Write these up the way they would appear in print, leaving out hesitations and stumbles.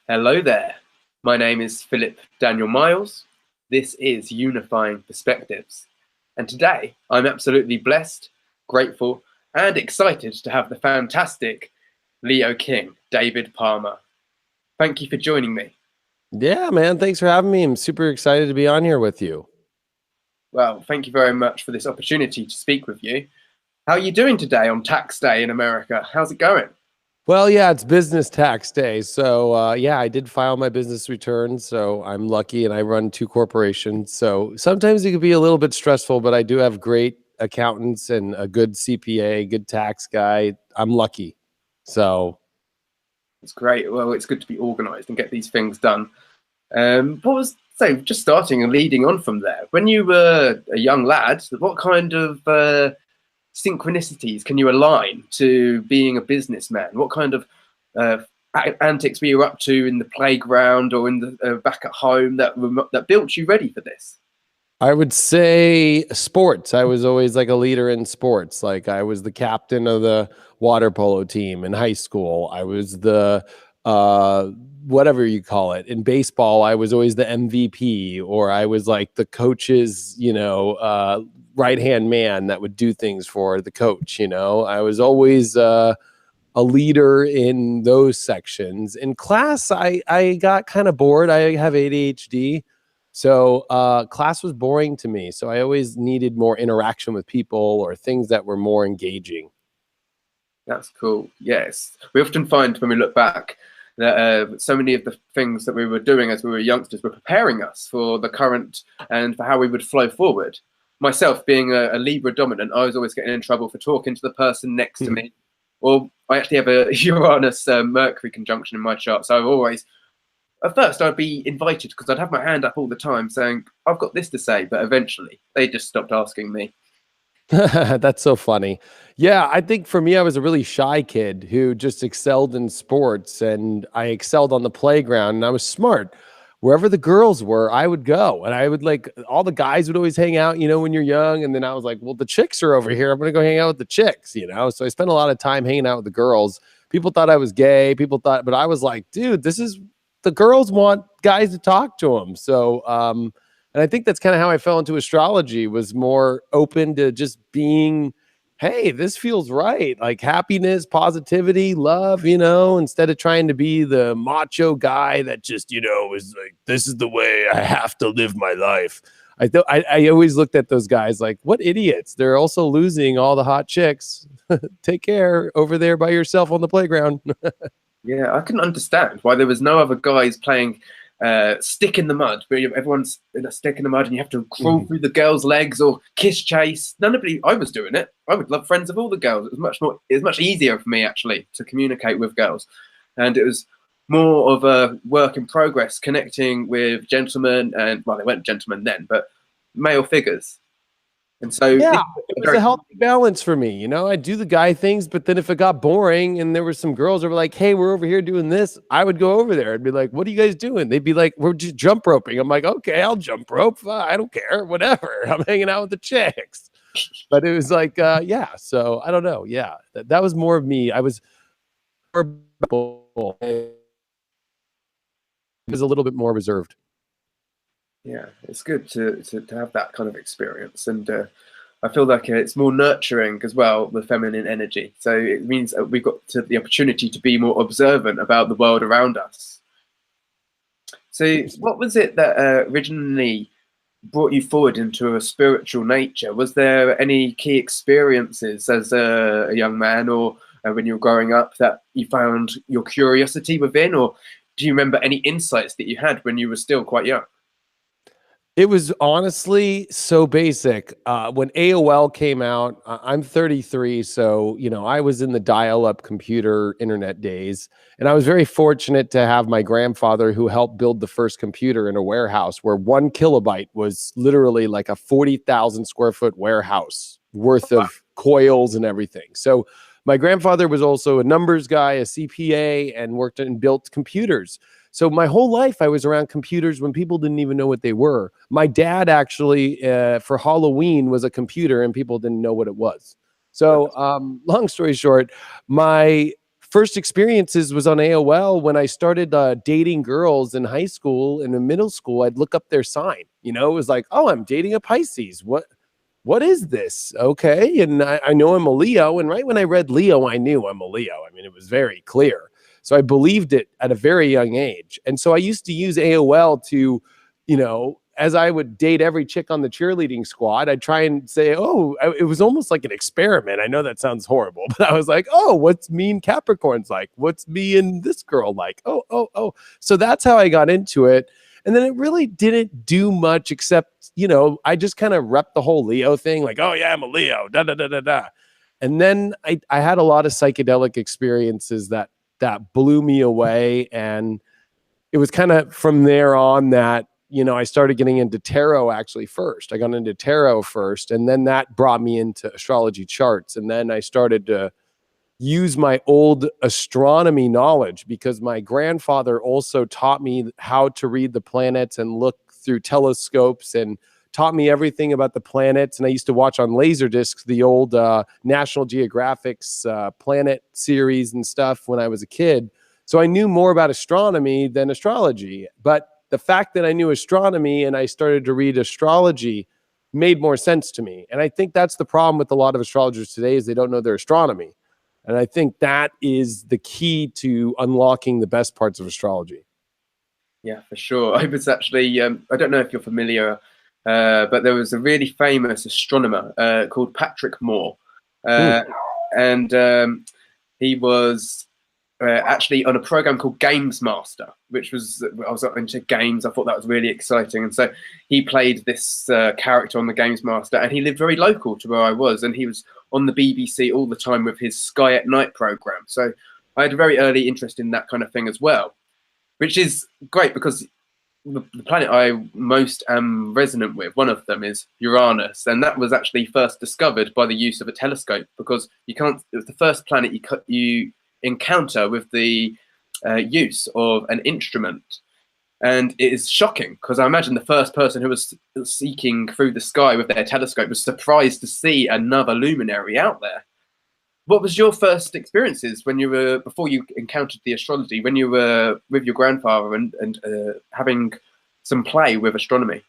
Hello there. My name is Philip Daniel Miles. This is Unifying Perspectives. And today I'm absolutely blessed, grateful, and excited to have the fantastic Leo King, David Palmer. Thank you for joining me. Yeah, man. Thanks for having me. I'm super excited to be on here with you. Well, thank you very much for this opportunity to speak with you. How are you doing today on tax day in America? How's it going? Well, yeah, it's business tax day. So, yeah, I did file my business return. So I'm lucky and I run two corporations. So sometimes it can be a little bit stressful, but I do have great accountants and a good CPA, good tax guy. I'm lucky. So It's great. Well, it's good to be organized and get these things done. Just starting and leading on from there, when you were a young lad, what kind of synchronicities can you align to being a businessman? What kind of antics were you up to in the playground or in the back at home that built you ready for this? I would say sports. I was always like a leader in sports. Like I was the captain of the water polo team in high school. I was the whatever you call it. In baseball, I was always the MVP, or I was like the coach's, right-hand man that would do things for the coach. I was always a leader in those sections. In class, I got kind of bored. I have ADHD. So class was boring to me. So I always needed more interaction with people or things that were more engaging. That's cool. Yes. We often find when we look back that so many of the things that we were doing as we were youngsters were preparing us for the current and for how we would flow forward. Myself being a Libra dominant, I was always getting in trouble for talking to the person next to me. Or I actually have a Uranus Mercury conjunction in my chart. So I've always, at first I'd be invited because I'd have my hand up all the time saying, I've got this to say, but eventually they just stopped asking me. That's so funny. Yeah, I think for me, I was a really shy kid who just excelled in sports, and I excelled on the playground, and I was smart. Wherever the girls were, I would go, and I would like all the guys would always hang out, when you're young. And then I was like, well, the chicks are over here. I'm going to go hang out with the chicks. So I spent a lot of time hanging out with the girls. People thought I was gay. But I was like, dude, the girls want guys to talk to them. So, and I think that's kind of how I fell into astrology, was more open to just being, hey, this feels right. Like happiness, positivity, love, instead of trying to be the macho guy that just, is like, this is the way I have to live my life. I always looked at those guys like, what idiots. They're also losing all the hot chicks. Take care over there by yourself on the playground. Yeah, I couldn't understand why there was no other guys playing stick in the mud, where everyone's in a stick in the mud and you have to crawl through the girls' legs or kiss chase. I was doing it. I would love friends of all the girls. It was much easier for me actually to communicate with girls, and it was more of a work in progress, connecting with gentlemen, and well, they weren't gentlemen then, but male figures. And so yeah, it was a healthy balance for me. I'd do the guy things, but then if it got boring and there were some girls that were like, hey, we're over here doing this, I would go over there. I'd be like, what are you guys doing? They'd be like, we're just jump roping. I'm like, okay, I'll jump rope. I don't care, whatever. I'm hanging out with the chicks. But it was like, yeah. So I don't know. Yeah, that was more of me. I was a little bit more reserved. Yeah, it's good to have that kind of experience, and I feel like it's more nurturing as well, the feminine energy. So it means we've got the opportunity to be more observant about the world around us. So what was it that originally brought you forward into a spiritual nature? Was there any key experiences as a young man or when you were growing up that you found your curiosity within, or do you remember any insights that you had when you were still quite young? It was honestly so basic. When AOL came out, I'm 33, so I was in the dial-up computer internet days, and I was very fortunate to have my grandfather who helped build the first computer in a warehouse where 1 kilobyte was literally like a 40,000 square foot warehouse worth of coils and everything. So my grandfather was also a numbers guy, a CPA, and worked and built computers. So my whole life, I was around computers when people didn't even know what they were. My dad actually, for Halloween, was a computer and people didn't know what it was. So long story short, my first experiences was on AOL when I started dating girls in high school and in middle school. I'd look up their sign. You know, it was like, oh, I'm dating a Pisces. What is this? Okay. And I know I'm a Leo. And right when I read Leo, I knew I'm a Leo. I mean, it was very clear. So I believed it at a very young age. And so I used to use AOL to, you know, as I would date every chick on the cheerleading squad, I'd try and say, oh, it was almost like an experiment. I know that sounds horrible, but I was like, oh, what's me and Capricorn's like? What's me and this girl like? Oh. So that's how I got into it. And then it really didn't do much except, you know, I just kind of repped the whole Leo thing. Like, oh yeah, I'm a Leo, da, da, da, da, da. And then I had a lot of psychedelic experiences that blew me away. And it was kind of from there on that, you know, I started getting into tarot actually first. I got into tarot first, and then that brought me into astrology charts. And then I started to use my old astronomy knowledge because my grandfather also taught me how to read the planets and look through telescopes and taught me everything about the planets. And I used to watch on Laserdiscs the old National Geographic's planet series and stuff when I was a kid. So I knew more about astronomy than astrology. But the fact that I knew astronomy and I started to read astrology made more sense to me. And I think that's the problem with a lot of astrologers today is they don't know their astronomy. And I think that is the key to unlocking the best parts of astrology. Yeah, for sure. I was actually, I don't know if you're familiar, but there was a really famous astronomer called Patrick Moore. And he was actually on a program called Games Master, which was, I was into games. I thought that was really exciting. And so he played this character on the Games Master, and he lived very local to where I was. And he was on the BBC all the time with his Sky at Night program. So I had a very early interest in that kind of thing as well, which is great because the planet I most am resonant with, one of them is Uranus, and that was actually first discovered by the use of a telescope, because it was the first planet you encounter with the use of an instrument. And it is shocking because I imagine the first person who was seeking through the sky with their telescope was surprised to see another luminary out there. What was your first experiences when you were, before you encountered the astrology, when you were with your grandfather and having some play with astronomy?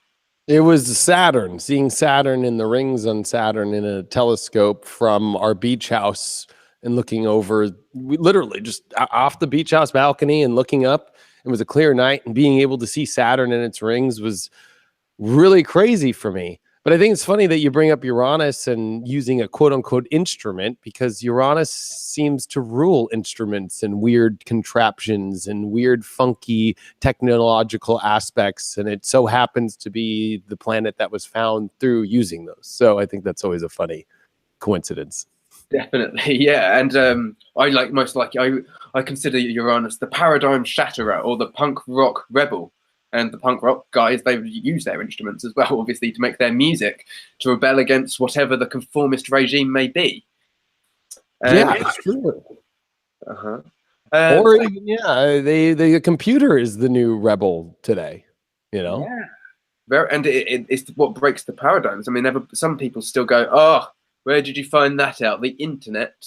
It was Saturn, seeing Saturn and the rings on Saturn in a telescope from our beach house and looking over, literally just off the beach house balcony and looking up. It was a clear night, and being able to see Saturn and its rings was really crazy for me. But I think it's funny that you bring up Uranus and using a quote unquote instrument, because Uranus seems to rule instruments and weird contraptions and weird, funky technological aspects. And it so happens to be the planet that was found through using those. So I think that's always a funny coincidence. Definitely, yeah. And I consider Uranus the paradigm shatterer, or the punk rock rebel. And the punk rock guys, they use their instruments as well, obviously, to make their music, to rebel against whatever the conformist regime may be. Yeah, it's true. Uh-huh. Or even, the computer is the new rebel today, you know? Yeah. And it's what breaks the paradigms. I mean, some people still go, oh, where did you find that out? The internet.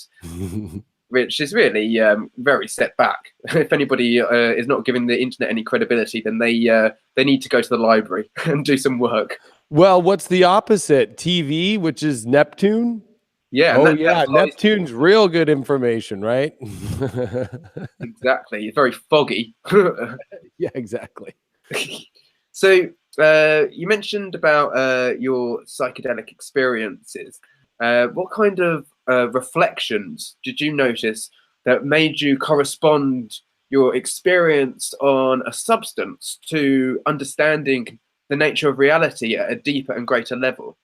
Which is really very set back. If anybody is not giving the internet any credibility, then they need to go to the library and do some work. Well, what's the opposite? TV, which is Neptune? Yeah. Oh, yeah. Neptune's real good information, right? Exactly. It's very foggy. Yeah, exactly. So you mentioned about your psychedelic experiences. What kind of reflections did you notice that made you correspond your experience on a substance to understanding the nature of reality at a deeper and greater level?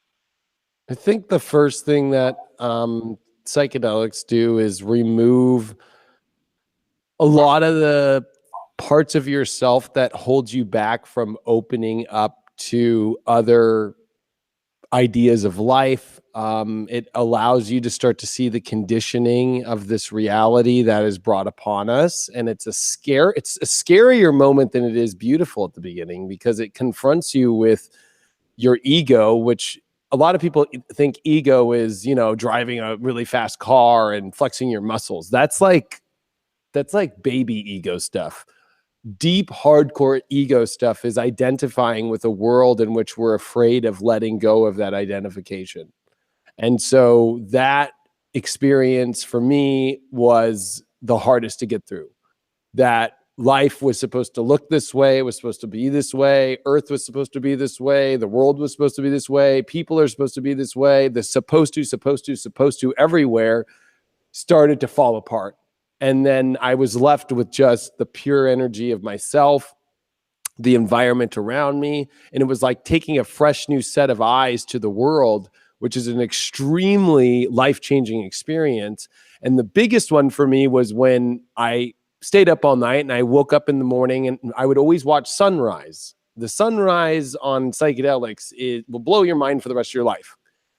I think the first thing that psychedelics do is remove a lot of the parts of yourself that hold you back from opening up to other ideas of life. It allows you to start to see the conditioning of this reality that is brought upon us. And it's a scarier moment than it is beautiful at the beginning, because it confronts you with your ego, which a lot of people think ego is, driving a really fast car and flexing your muscles. That's like That's like baby ego stuff. Deep, hardcore ego stuff is identifying with a world in which we're afraid of letting go of that identification. And so that experience for me was the hardest to get through. That life was supposed to look this way, it was supposed to be this way, Earth was supposed to be this way, the world was supposed to be this way, people are supposed to be this way, the supposed to everywhere started to fall apart. And then I was left with just the pure energy of myself, the environment around me. And it was like taking a fresh new set of eyes to the world, which is an extremely life-changing experience. And the biggest one for me was when I stayed up all night and I woke up in the morning, and I would always watch sunrise. The sunrise on psychedelics will blow your mind for the rest of your life.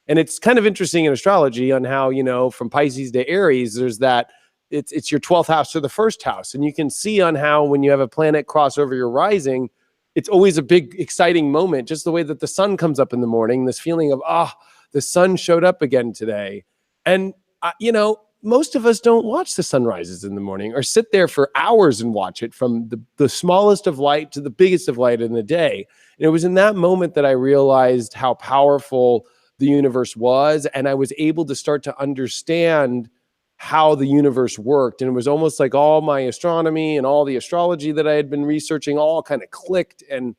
And it's kind of interesting in astrology on how, you know, from Pisces to Aries, there's that it's your 12th house to the first house. And you can see on how when you have a planet cross over your rising, it's always a big, exciting moment, just the way that the sun comes up in the morning, this feeling of, the sun showed up again today. And, you know, most of us don't watch the sunrises in the morning or sit there for hours and watch it from the smallest of light to the biggest of light in the day. And it was in that moment that I realized how powerful the universe was. And I was able to start to understand how the universe worked. And it was almost like all my astronomy and all the astrology that I had been researching all kind of clicked. And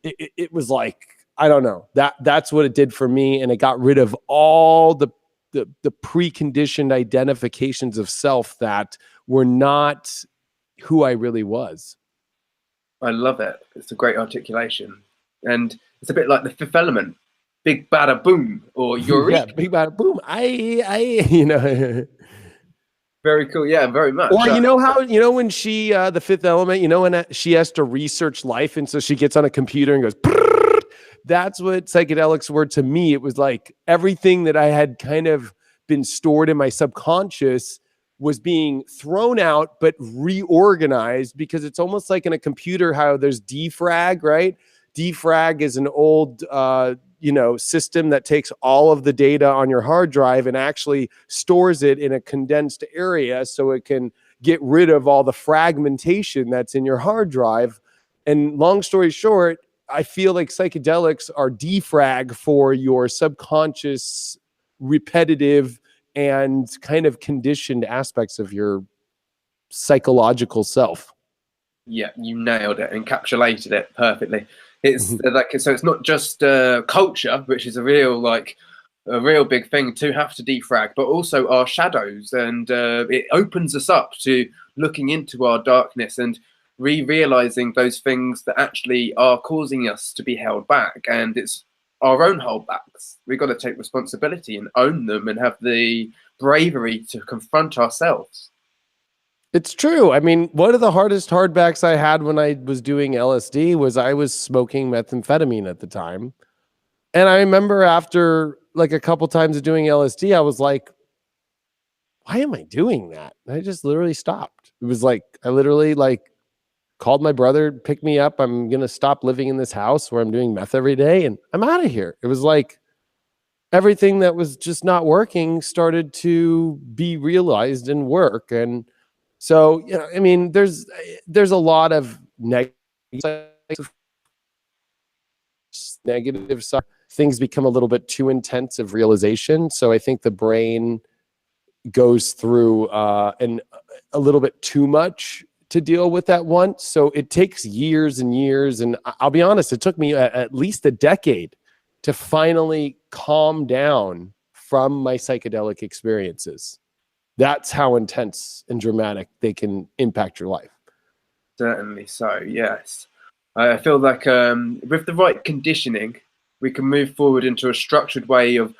it was like, I don't know, that's what it did for me. And it got rid of all the preconditioned identifications of self that were not who I really was. I love it. It's a great articulation. And it's a bit like the Fifth Element. Big bada boom, or eureka. Yeah, big bada boom. You know. Very cool. Yeah, very much. Or you know how, you know, when she, the Fifth Element, you know, when she has to research life. And so she gets on a computer and goes, brrr. That's what psychedelics were to me. It was like everything that I had kind of been stored in my subconscious was being thrown out, but reorganized, because it's almost like in a computer, how there's defrag, right? Defrag is an old, system that takes all of the data on your hard drive and actually stores it in a condensed area so it can get rid of all the fragmentation that's in your hard drive. And long story short, I feel like psychedelics are defrag for your subconscious, repetitive, and kind of conditioned aspects of your psychological self. Yeah, you nailed it, encapsulated it perfectly. It's like, so it's not just culture, which is a real big thing to have to defrag, but also our shadows, and it opens us up to looking into our darkness and realizing those things that actually are causing us to be held back. And it's our own holdbacks. We've got to take responsibility and own them and have the bravery to confront ourselves. It's true. I mean, one of the hardest hardbacks I had when I was doing LSD was I was smoking methamphetamine at the time. And I remember after like a couple times of doing LSD, I was like, why am I doing that? And I just literally stopped. It was like, I literally called my brother, pick me up. I'm going to stop living in this house where I'm doing meth every day, and I'm out of here. It was like everything that was just not working started to be realized and work. And so, you know, I mean, there's a lot of negative side. Things become a little bit too intense of realization. So I think the brain goes through a little bit too much to deal with at once. So it takes years and years. And I'll be honest, it took me at least a decade to finally calm down from my psychedelic experiences. That's how intense and dramatic they can impact your life. Certainly so, yes. I feel like with the right conditioning, we can move forward into a structured way of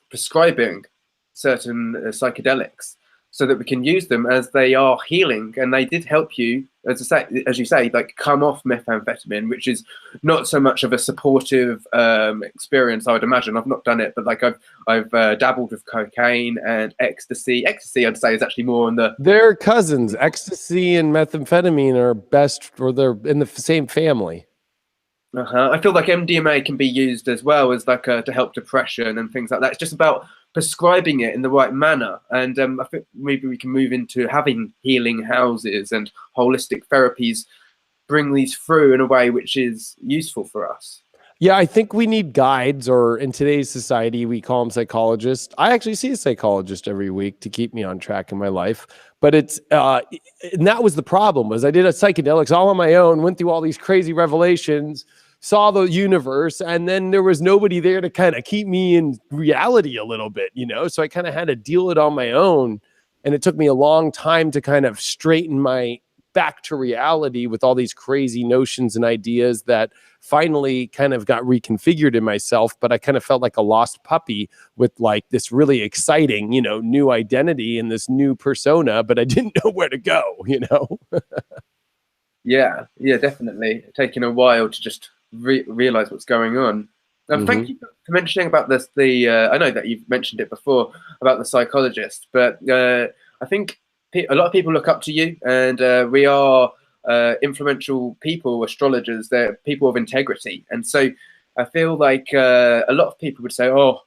prescribing certain psychedelics so that we can use them as they are healing. And they did help you, as you say, like come off methamphetamine, which is not so much of a supportive experience, I would imagine. I've not done it, but like I've dabbled with cocaine and ecstasy. Ecstasy, I'd say, is actually more on the... They're cousins. Ecstasy and methamphetamine are best, or they're in the same family. I feel like MDMA can be used as well as like to help depression and things like that. It's just about prescribing it in the right manner. And I think maybe we can move into having healing houses and holistic therapies bring these through in a way which is useful for us. Yeah, I think we need guides, or in today's society, we call them psychologists. I actually see a psychologist every week to keep me on track in my life. But and that was the problem, was I did a psychedelics all on my own, went through all these crazy revelations, saw the universe, and then there was nobody there to kind of keep me in reality a little bit, So I kind of had to deal it on my own. And it took me a long time to kind of straighten my back to reality with all these crazy notions and ideas that finally kind of got reconfigured in myself. But I kind of felt like a lost puppy with like this really exciting, new identity and this new persona, but I didn't know where to go. Yeah, definitely. Taking a while to just realize what's going on. Thank you for mentioning about this. I know that you've mentioned it before about the psychologist, but I think a lot of people look up to you, and we are influential people, astrologers. They're people of integrity, and so I feel like a lot of people would say, "Oh,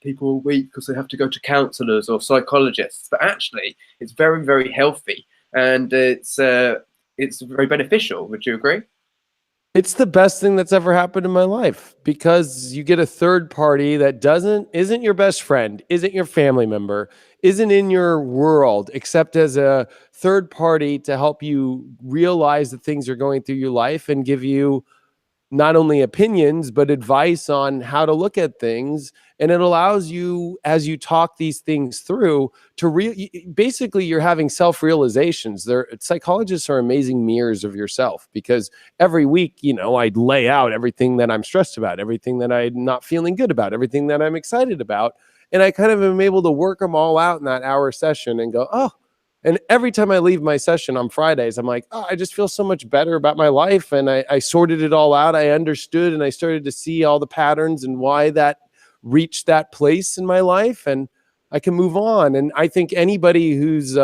people are weak because they have to go to counselors or psychologists," but actually, it's very, very healthy, and it's very beneficial. Would you agree? It's the best thing that's ever happened in my life, because you get a third party that isn't your best friend, isn't your family member, isn't in your world, except as a third party to help you realize the things you're going through your life and give you not only opinions, but advice on how to look at things. And it allows you, as you talk these things through, to basically you're having self-realizations. Psychologists are amazing mirrors of yourself, because every week, I'd lay out everything that I'm stressed about, everything that I'm not feeling good about, everything that I'm excited about. And I kind of am able to work them all out in that hour session and go, oh. And every time I leave my session on Fridays, I'm like, oh, I just feel so much better about my life. And I sorted it all out. I understood, and I started to see all the patterns and why that reached that place in my life. And I can move on. And I think anybody who's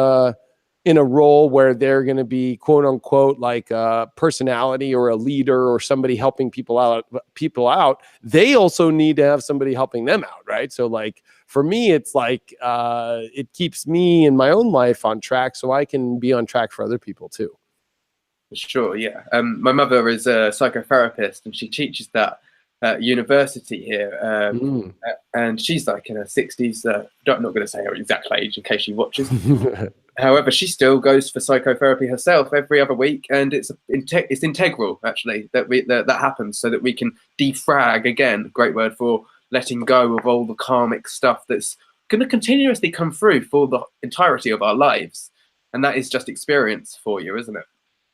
in a role where they're going to be quote unquote like a personality or a leader or somebody helping people out, they also need to have somebody helping them out, right? So like for me, it's like it keeps me in my own life on track, so I can be on track for other people too. Sure, yeah. My mother is a psychotherapist, and she teaches that at university here. And she's like in her 60s. I'm not going to say her exact age in case she watches. However, she still goes for psychotherapy herself every other week, and it's integral actually that happens, so that we can defrag, again, great word for letting go of all the karmic stuff that's going to continuously come through for the entirety of our lives, and that is just experience for you, isn't it?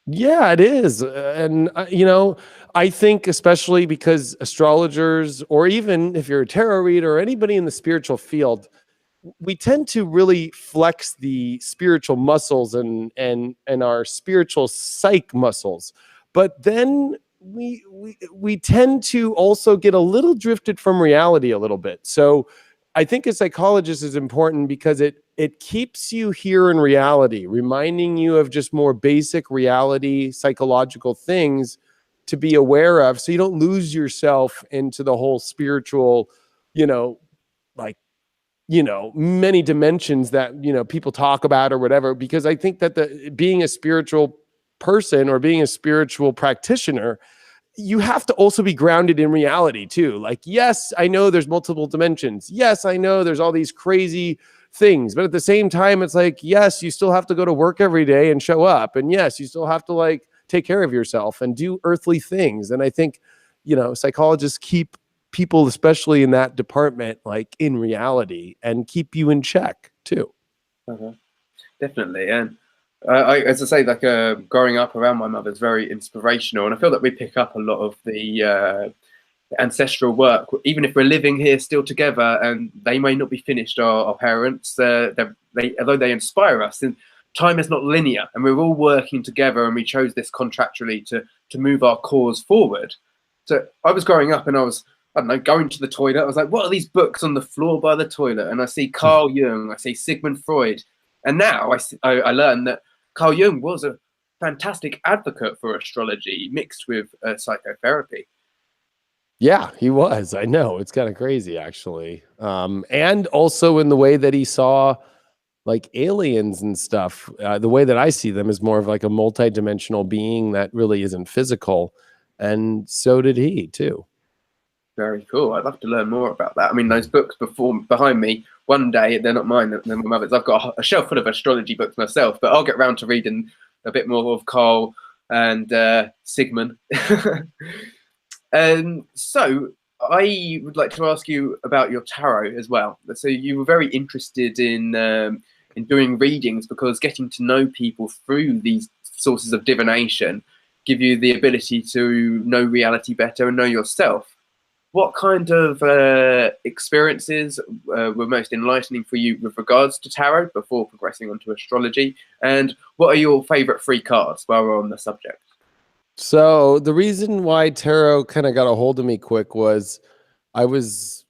Yeah, it is. And, I think especially because astrologers, or even if you're a tarot reader or anybody in the spiritual field, we tend to really flex the spiritual muscles and our spiritual psych muscles. But then we tend to also get a little drifted from reality a little bit. So I think a psychologist is important because it keeps you here in reality, reminding you of just more basic reality, psychological things to be aware of, so you don't lose yourself into the whole spiritual, like, many dimensions that, people talk about or whatever. Because I think that being a spiritual person or being a spiritual practitioner, you have to also be grounded in reality too. Like, yes, I know there's multiple dimensions. Yes, I know there's all these crazy things, but at the same time, it's like, yes, you still have to go to work every day and show up. And yes, you still have to like take care of yourself and do earthly things. And I think, psychologists keep people, especially in that department, like in reality, and keep you in check too. Definitely. And as I say, like growing up around my mother is very inspirational, and I feel that we pick up a lot of the ancestral work, even if we're living here still together, and they may not be finished. Our parents, although they inspire us, and time is not linear, and we're all working together, and we chose this contractually to move our cause forward. So I was growing up, and I don't know, going to the toilet. I was like, what are these books on the floor by the toilet? And I see Carl Jung, I see Sigmund Freud. And now I learned that Carl Jung was a fantastic advocate for astrology mixed with psychotherapy. Yeah, he was. I know. It's kind of crazy, actually. And also in the way that he saw like aliens and stuff. The way that I see them is more of like a multi-dimensional being that really isn't physical. And so did he too. Very cool. I'd love to learn more about that. I mean, those books behind me, one day, they're not mine, they're my mother's. I've got a shelf full of astrology books myself, but I'll get around to reading a bit more of Carl and Sigmund. So I would like to ask you about your tarot as well. So you were very interested in doing readings because getting to know people through these sources of divination give you the ability to know reality better and know yourself. What kind of experiences were most enlightening for you with regards to tarot before progressing onto astrology? And what are your favorite free cards while we're on the subject? So the reason why tarot kind of got a hold of me quick was I was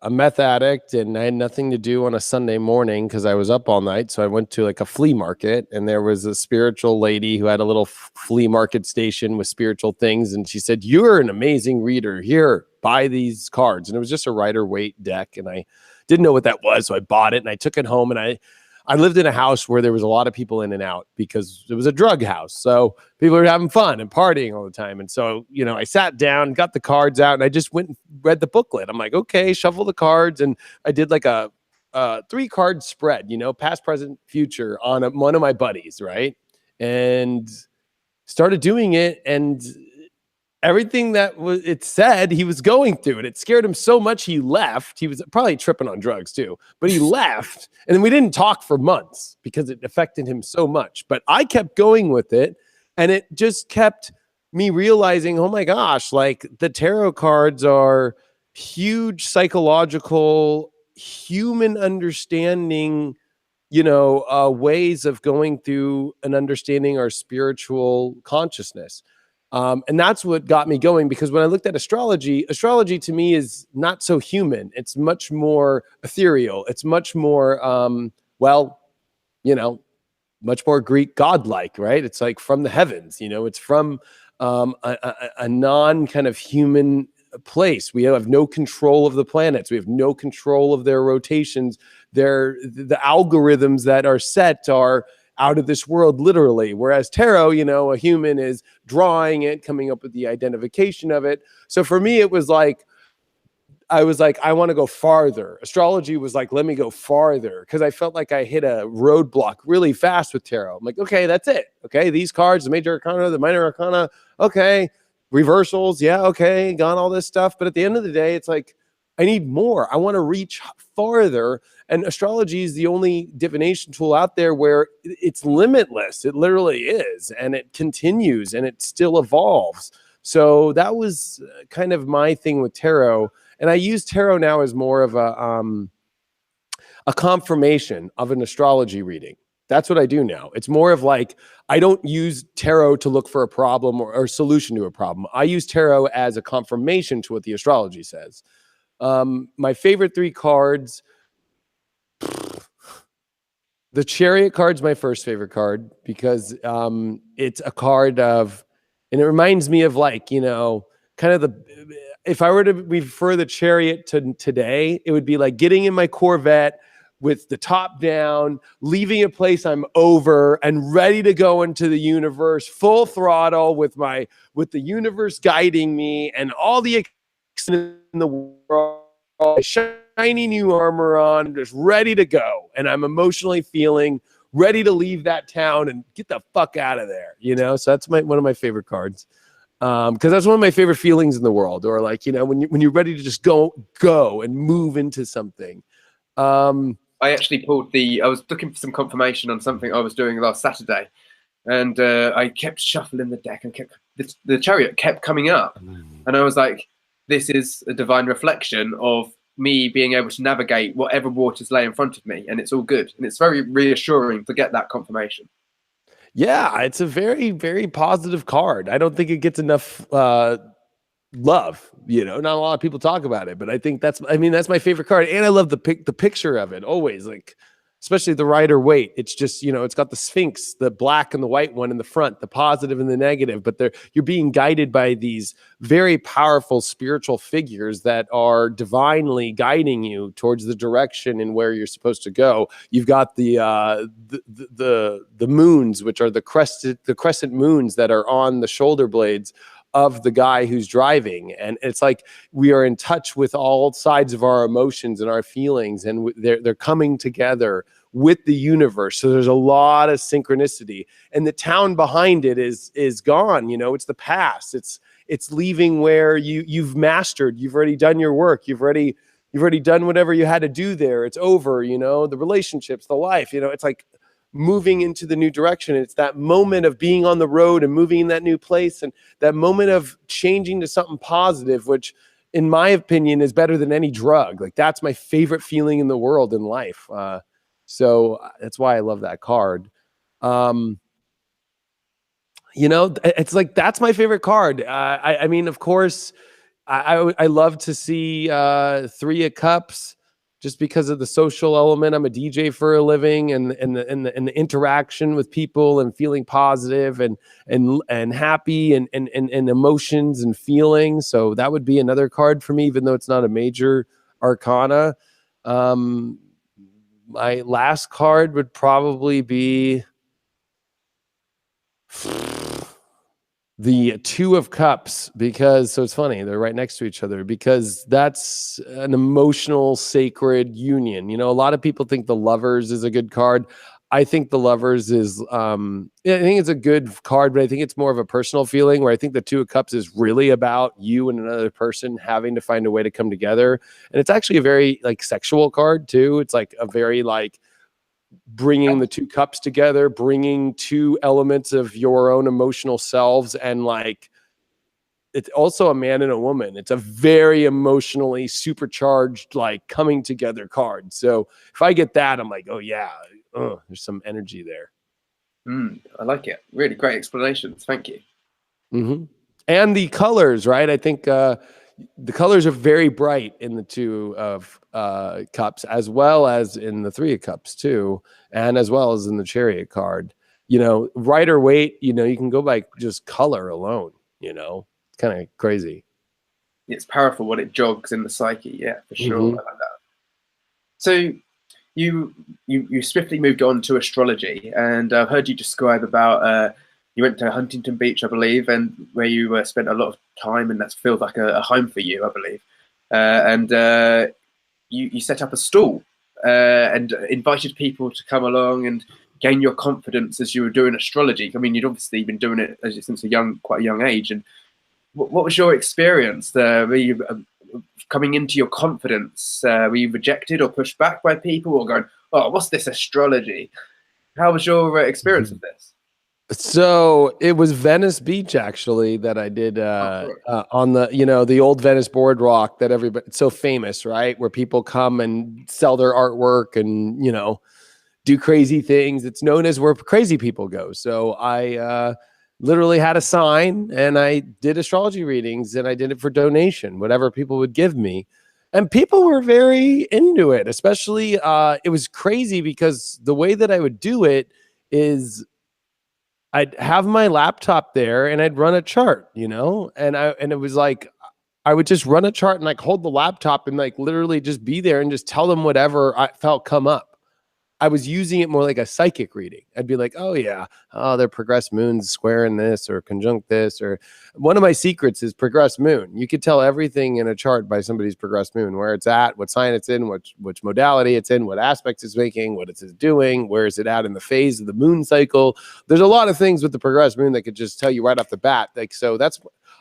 a meth addict and I had nothing to do on a Sunday morning because I was up all night. So I went to like a flea market and there was a spiritual lady who had a little flea market station with spiritual things. And she said, "You're an amazing reader. Here, buy these cards." And it was just a Rider-Waite deck. And I didn't know what that was. So I bought it and I took it home, and I lived in a house where there was a lot of people in and out because it was a drug house. So people were having fun and partying all the time. And so, you know, I sat down, got the cards out, and I just went and read the booklet. I'm like, okay, shuffle the cards. And I did like a 3-card spread, you know, past, present, future on one of my buddies, right? And started doing it. And everything that it said he was going through, and it scared him so much he left. He was probably tripping on drugs too, but he left, and then we didn't talk for months because it affected him so much. But I kept going with it, and it just kept me realizing, oh my gosh, like the tarot cards are huge psychological human understanding, you know, ways of going through and understanding our spiritual consciousness. And that's what got me going, because when I looked at astrology to me is not so human. It's much more ethereal. It's much more, well, you know, much more Greek godlike, right? It's like from the heavens, you know, it's from a non kind of human place. We have no control of the planets. We have no control of their rotations. The algorithms that are set are out of this world, literally. Whereas tarot, you know, a human is drawing it, coming up with the identification of it. So for me, it was like, I was like, I want to go farther. Astrology was like, let me go farther, because I felt like I hit a roadblock really fast with tarot. I'm like, okay, that's it. Okay, these cards, the major arcana, the minor arcana, okay, reversals, yeah, okay, got all this stuff. But at the end of the day, it's like, I need more. I want to reach farther. And astrology is the only divination tool out there where it's limitless. It literally is. And it continues and it still evolves. So that was kind of my thing with tarot. And I use tarot now as more of a confirmation of an astrology reading. That's what I do now. It's more of like, I don't use tarot to look for a problem or solution to a problem. I use tarot as a confirmation to what the astrology says. My favorite 3 cards, the Chariot card's my first favorite card because it's a card of, and it reminds me of like, you know, kind of if I were to refer the Chariot to today, it would be like getting in my Corvette with the top down, leaving a place I'm over and ready to go into the universe, full throttle with the universe guiding me and all the in the world, shiny new armor on, just ready to go. And I'm emotionally feeling ready to leave that town and get the fuck out of there, you know? So that's one of my favorite cards. Because that's one of my favorite feelings in the world, or like, you know, when you're ready to just go and move into something. I actually I was looking for some confirmation on something I was doing last Saturday, and I kept shuffling the deck and the Chariot kept coming up. And I was like, this is a divine reflection of me being able to navigate whatever waters lay in front of me, and it's all good. And it's very reassuring to get that confirmation. Yeah, it's a very, very positive card. I don't think it gets enough love. You know, not a lot of people talk about it, but I think that's my favorite card. And I love the picture of it always. Like, especially the Rider Waite. It's just, it's got the Sphinx, the black and the white one in the front, the positive and the negative, but you're being guided by these very powerful spiritual figures that are divinely guiding you towards the direction and where you're supposed to go. You've got the moons, which are the crescent moons that are on the shoulder blades of the guy who's driving, and it's like we are in touch with all sides of our emotions and our feelings, and they're coming together with the universe. So there's a lot of synchronicity, and the town behind it is gone. It's the past. It's leaving where you've mastered. You've already done your work. You've already done whatever you had to do there. It's over. The relationships, the life. It's like moving into the new direction. It's that moment of being on the road and moving in that new place, and that moment of changing to something positive, which in my opinion is better than any drug. Like, that's my favorite feeling in the world, in life. So that's why I love that card. It's like, that's my favorite card. I mean, of course, I love to see 3 of Cups, just because of the social element. I'm a DJ for a living, and the interaction with people, and feeling positive and happy, and emotions and feelings. So that would be another card for me, even though it's not a major arcana. My last card would probably be the 2 of Cups, because, so it's funny, they're right next to each other, because that's an emotional, sacred union. A lot of people think the Lovers is a good card. I think the Lovers is, I think it's a good card, but I think it's more of a personal feeling, where I think the 2 of Cups is really about you and another person having to find a way to come together. And it's actually a very sexual card too. It's like a very bringing the 2 cups together, bringing 2 elements of your own emotional selves, and it's also a man and a woman. It's a very emotionally supercharged, coming together card. So if I get that, I'm like, oh yeah, there's some energy there. I like it. Really great explanations. Thank you. Mm-hmm. And the colors, right? I think the colors are very bright in the 2 of Cups, as well as in the 3 of Cups too, and as well as in the Chariot card. Rider Waite, you can go by just color alone. It's kind of crazy. It's powerful what it jogs in the psyche. Yeah, for sure. Mm-hmm. I like that. So you swiftly moved on to astrology, and I've heard you describe about you went to Huntington Beach, I believe, and where you spent a lot of time, and that feels like a home for you, I believe. And you set up a stall and invited people to come along and gain your confidence as you were doing astrology. I mean, you'd obviously been doing it since quite a young age. And what was your experience there? Were you coming into your confidence? Were you rejected or pushed back by people, or going, "Oh, what's this astrology"? How was your experience of this? So it was Venice Beach, actually, that I did on the, the old Venice boardwalk that everybody, it's so famous, right? Where people come and sell their artwork and, do crazy things. It's known as where crazy people go. So I literally had a sign, and I did astrology readings, and I did it for donation, whatever people would give me. And people were very into it, especially it was crazy because the way that I would do it is I'd have my laptop there and I'd run a chart, and it was like, I would just run a chart and hold the laptop and literally just be there and just tell them whatever I felt come up. I was using it more like a psychic reading. I'd be like, oh yeah, their progressed moon's squaring this or conjunct this. Or one of my secrets is progressed moon. You could tell everything in a chart by somebody's progressed moon, where it's at, what sign it's in, which modality it's in, what aspects it's making, what it's doing, where is it at in the phase of the moon cycle. There's a lot of things with the progressed moon that could just tell you right off the bat. So that's,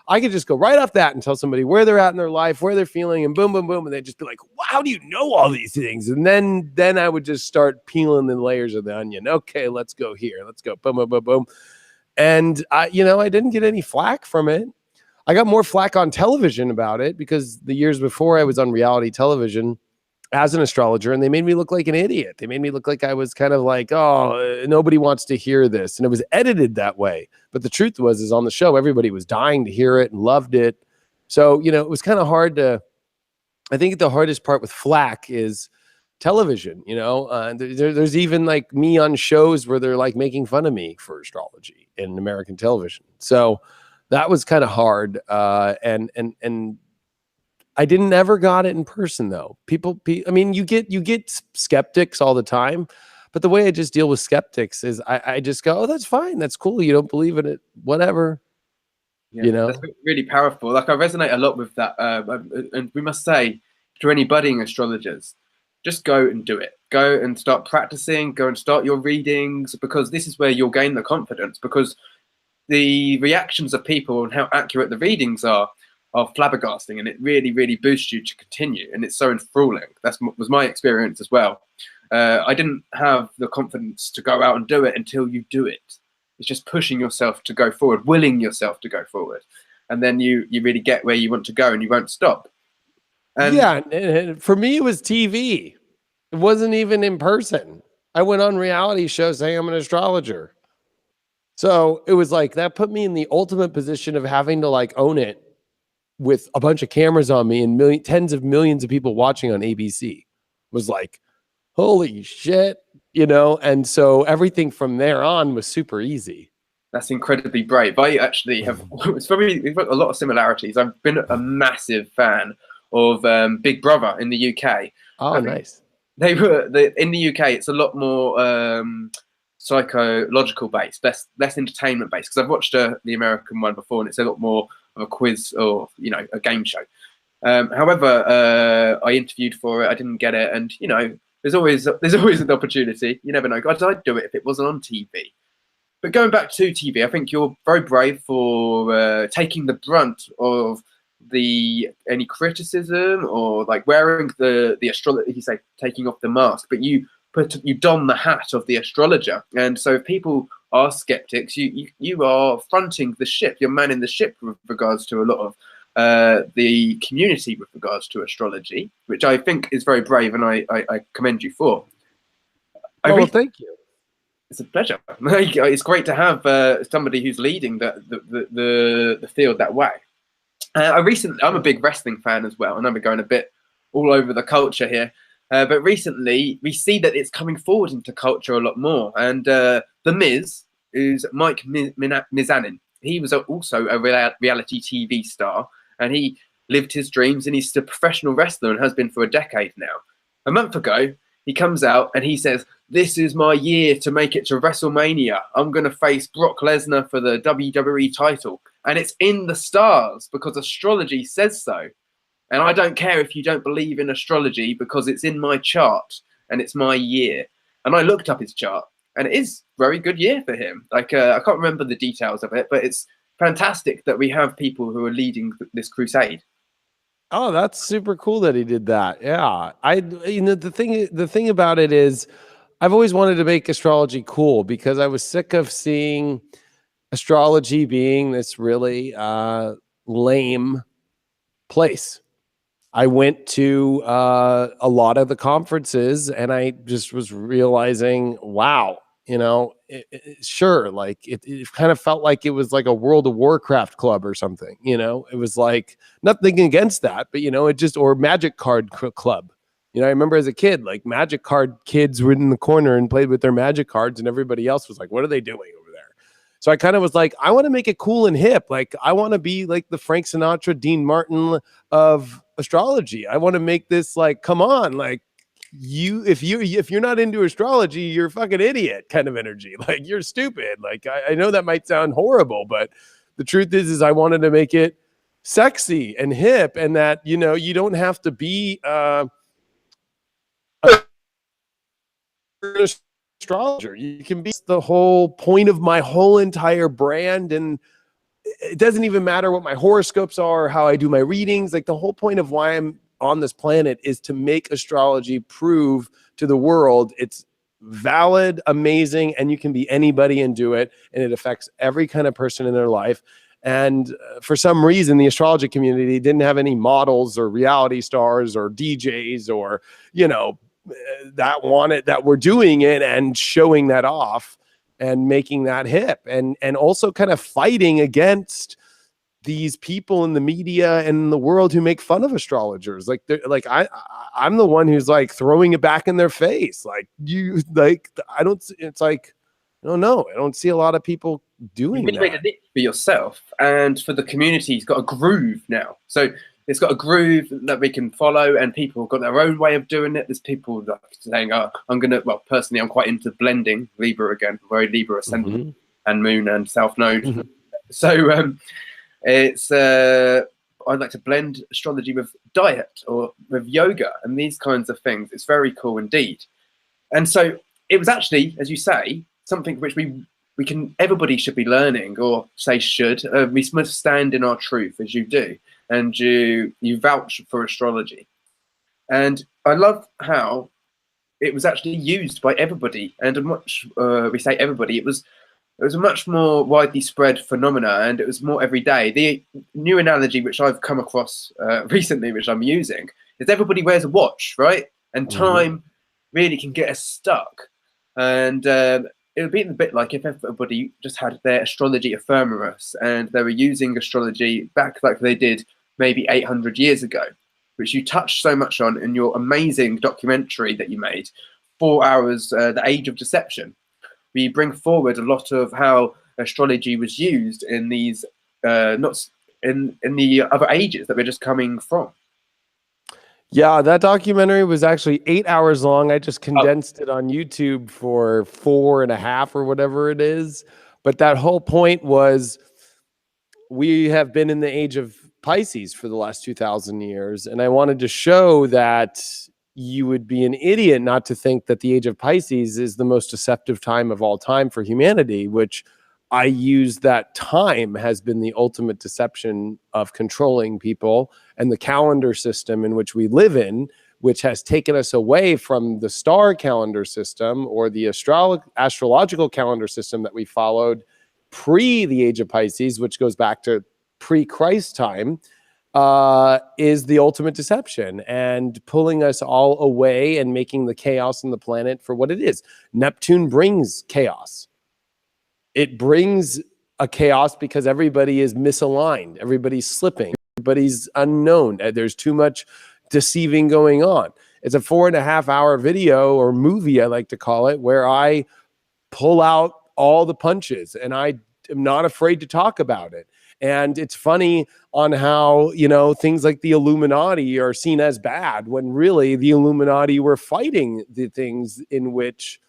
I could just go right off that and tell somebody where they're at in their life, where they're feeling, and boom, boom, boom. And they'd just be like, wow, how do you know all these things? And then I would just start peeling the layers of the onion. Okay, let's go here. Let's go. Boom, boom, boom, boom. And I didn't get any flack from it. I got more flack on television about it, because the years before I was on reality television as an astrologer, and they made me look like an idiot. They made me look like I was kind of like, nobody wants to hear this. And it was edited that way. But the truth is on the show, everybody was dying to hear it and loved it. So, it was kind of hard to, I think the hardest part with flack is television, there's even like me on shows where they're like making fun of me for astrology in American television. So that was kind of hard. And I didn't ever got it in person though. I mean, you get skeptics all the time, but the way I just deal with skeptics is I just go, oh, that's fine. That's cool. You don't believe in it, whatever. Yeah, that's really powerful. Like I resonate a lot with that. And we must say to any budding astrologers, just go and do it. Go and start practicing, go and start your readings, because this is where you'll gain the confidence, because the reactions of people and how accurate the readings are flabbergasting, and it really, really boosts you to continue. And it's so enthralling. That was my experience as well. I didn't have the confidence to go out and do it until you do it. It's just pushing yourself to go forward, willing yourself to go forward. And then you really get where you want to go and you won't stop. And yeah, and for me, it was TV. It wasn't even in person. I went on reality shows saying I'm an astrologer. So it was like, that put me in the ultimate position of having to like own it with a bunch of cameras on me and tens of millions of people watching on ABC. It was like, holy shit, and so everything from there on was super easy. That's incredibly brave. I actually have, we've got a lot of similarities. I've been a massive fan of Big Brother in the UK. Oh, nice. In the UK, it's a lot more psychological based, less entertainment based, because I've watched the American one before, and it's a lot more of a quiz or a game show. However, I interviewed for it, I didn't get it, and there's always an opportunity. You never know. I'd do it if it wasn't on TV. But going back to TV, I think you're very brave for taking the brunt of any criticism, or like wearing the astrologer, if you say taking off the mask, but you don the hat of the astrologer. And so if people are skeptics, you are fronting the ship, you're manning the ship with regards to a lot of the community with regards to astrology, which I think is very brave, and I commend you for. Thank you. It's a pleasure. It's great to have somebody who's leading the field that way. I'm a big wrestling fan as well, and I'm going a bit all over the culture here. But recently, we see that it's coming forward into culture a lot more. And The Miz is Mike Mizanin. He was also a reality TV star, and he lived his dreams, and he's a professional wrestler and has been for a decade now. A month ago, he comes out and he says, "This is my year to make it to WrestleMania. I'm going to face Brock Lesnar for the WWE title." And it's in the stars because astrology says so. And I don't care if you don't believe in astrology, because it's in my chart and it's my year. And I looked up his chart, and it is a very good year for him. Like, I can't remember the details of it, but it's fantastic that we have people who are leading this crusade. Oh, that's super cool that he did that. Yeah. The thing about it is, I've always wanted to make astrology cool, because I was sick of seeing astrology being this really lame place. I went to a lot of the conferences, and I just was realizing, wow, sure, like it kind of felt like it was like a World of Warcraft club or something. It was like, nothing against that, but or Magic Card Club. I remember as a kid, like Magic Card kids were in the corner and played with their Magic cards, and everybody else was like, what are they doing over there? So I kind of was like, I want to make it cool and hip. Like, I want to be like the Frank Sinatra, Dean Martin of astrology. I want to make this like, come on, like, if you're not into astrology, you're a fucking idiot kind of energy. Like, you're stupid. Like, I know that might sound horrible, but the truth is I wanted to make it sexy and hip, and that, you don't have to be astrologer. You can be the whole point of my whole entire brand, and it doesn't even matter what my horoscopes are or how I do my readings. Like, the whole point of why I'm on this planet is to make astrology prove to the world it's valid, amazing, and you can be anybody and do it, and it affects every kind of person in their life. And for some reason, the astrology community didn't have any models or reality stars or DJs or that were doing it and showing that off and making that hip, and also kind of fighting against these people in the media and in the world who make fun of astrologers. Like, I'm the one who's like throwing it back in their face. Like, you, like, I don't, it's like, I don't know. I don't see a lot of people doing You've really made that. a niche for yourself and for the community. It's got a groove now. So it's got a groove that we can follow, and people have got their own way of doing it. There's people that are saying, oh, I'm going to, well, personally, I'm quite into blending Libra again, very Libra ascendant and moon and south node. So it's, I'd like to blend astrology with diet or with yoga and these kinds of things. It's very cool indeed. And so it was actually, as you say, something which we can, everybody should be learning, or say should. We must stand in our truth, as you do, and you vouch for astrology. And I love how it was actually used by everybody, and a much we say everybody. It was a much more widely spread phenomena, and it was more every day. The new analogy which I've come across recently, which I'm using, is everybody wears a watch, right? And time really can get us stuck. And it would be a bit like if everybody just had their astrology ephemeris and they were using astrology back like they did maybe 800 years ago, which you touched so much on in your amazing documentary that you made, 4 hours, The Age of Deception. We bring forward a lot of how astrology was used in these, not in the other ages that we're just coming from. Yeah, that documentary was actually 8 hours long. I just condensed it on YouTube for 4.5 or whatever it is. But that whole point was, we have been in the age of Pisces for the last 2,000 years. And I wanted to show that you would be an idiot not to think that the age of Pisces is the most deceptive time of all time for humanity, which I use that time has been the ultimate deception of controlling people, and the calendar system in which we live in, which has taken us away from the star calendar system or the astrological calendar system that we followed pre the age of Pisces, which goes back to pre-Christ time, is the ultimate deception and pulling us all away and making the chaos in the planet for what it is. Neptune brings chaos. It brings a chaos because everybody is misaligned. Everybody's slipping. Everybody's unknown. There's too much deceiving going on. It's a 4.5 hour video or movie, I like to call it, where I pull out all the punches and I am not afraid to talk about it. And it's funny on how, you know, things like the Illuminati are seen as bad when really the Illuminati were fighting the things in which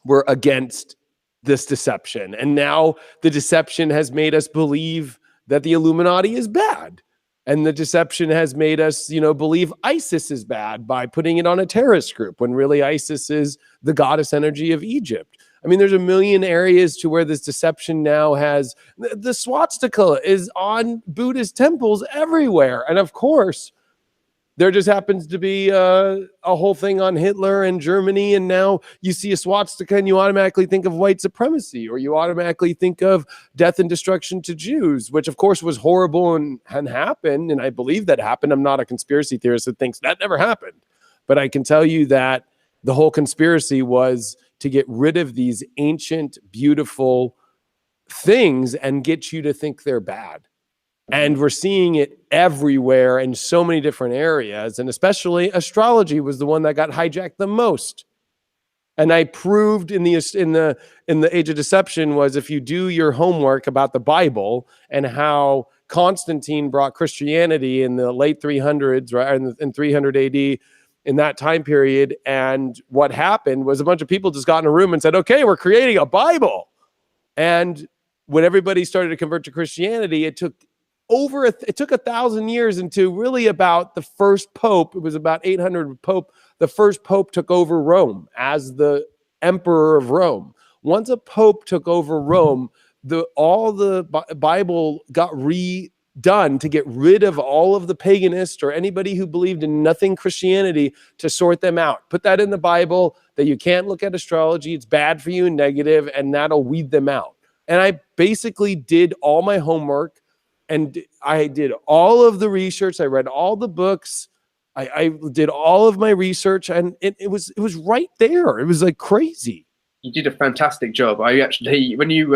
were against this deception. And now the deception has made us believe that the Illuminati is bad. And the deception has made us, you know, believe ISIS is bad by putting it on a terrorist group when really ISIS is the goddess energy of Egypt. I mean, there's a million areas to where this deception now has. The swastika is on Buddhist temples everywhere. And of course, there just happens to be a whole thing on Hitler and Germany. And now you see a swastika and you automatically think of white supremacy, or you automatically think of death and destruction to Jews, which of course was horrible and happened. And I believe that happened. I'm not a conspiracy theorist that thinks that never happened. But I can tell you that the whole conspiracy was to get rid of these ancient, beautiful things and get you to think they're bad. And we're seeing it everywhere in so many different areas. And especially astrology was the one that got hijacked the most. And I proved in the Age of Deception was, if you do your homework about the Bible and how Constantine brought Christianity in the late 300s, right, in 300 AD, in that time period, and what happened was a bunch of people just got in a room and said, okay, we're creating a Bible. And when everybody started to convert to Christianity, it took 1,000 years into really about the first pope. It was about 800 pope. The first pope took over Rome as the emperor of Rome. Once a pope took over Rome, all the Bible got redone to get rid of all of the paganists or anybody who believed in nothing Christianity, to sort them out. Put that in the Bible that you can't look at astrology. It's bad for you and negative, and that'll weed them out. And I basically did all my homework. And I did all of the research. I read all the books. I did all of my research, and it was right there. It was like crazy. You did a fantastic job. I actually, when you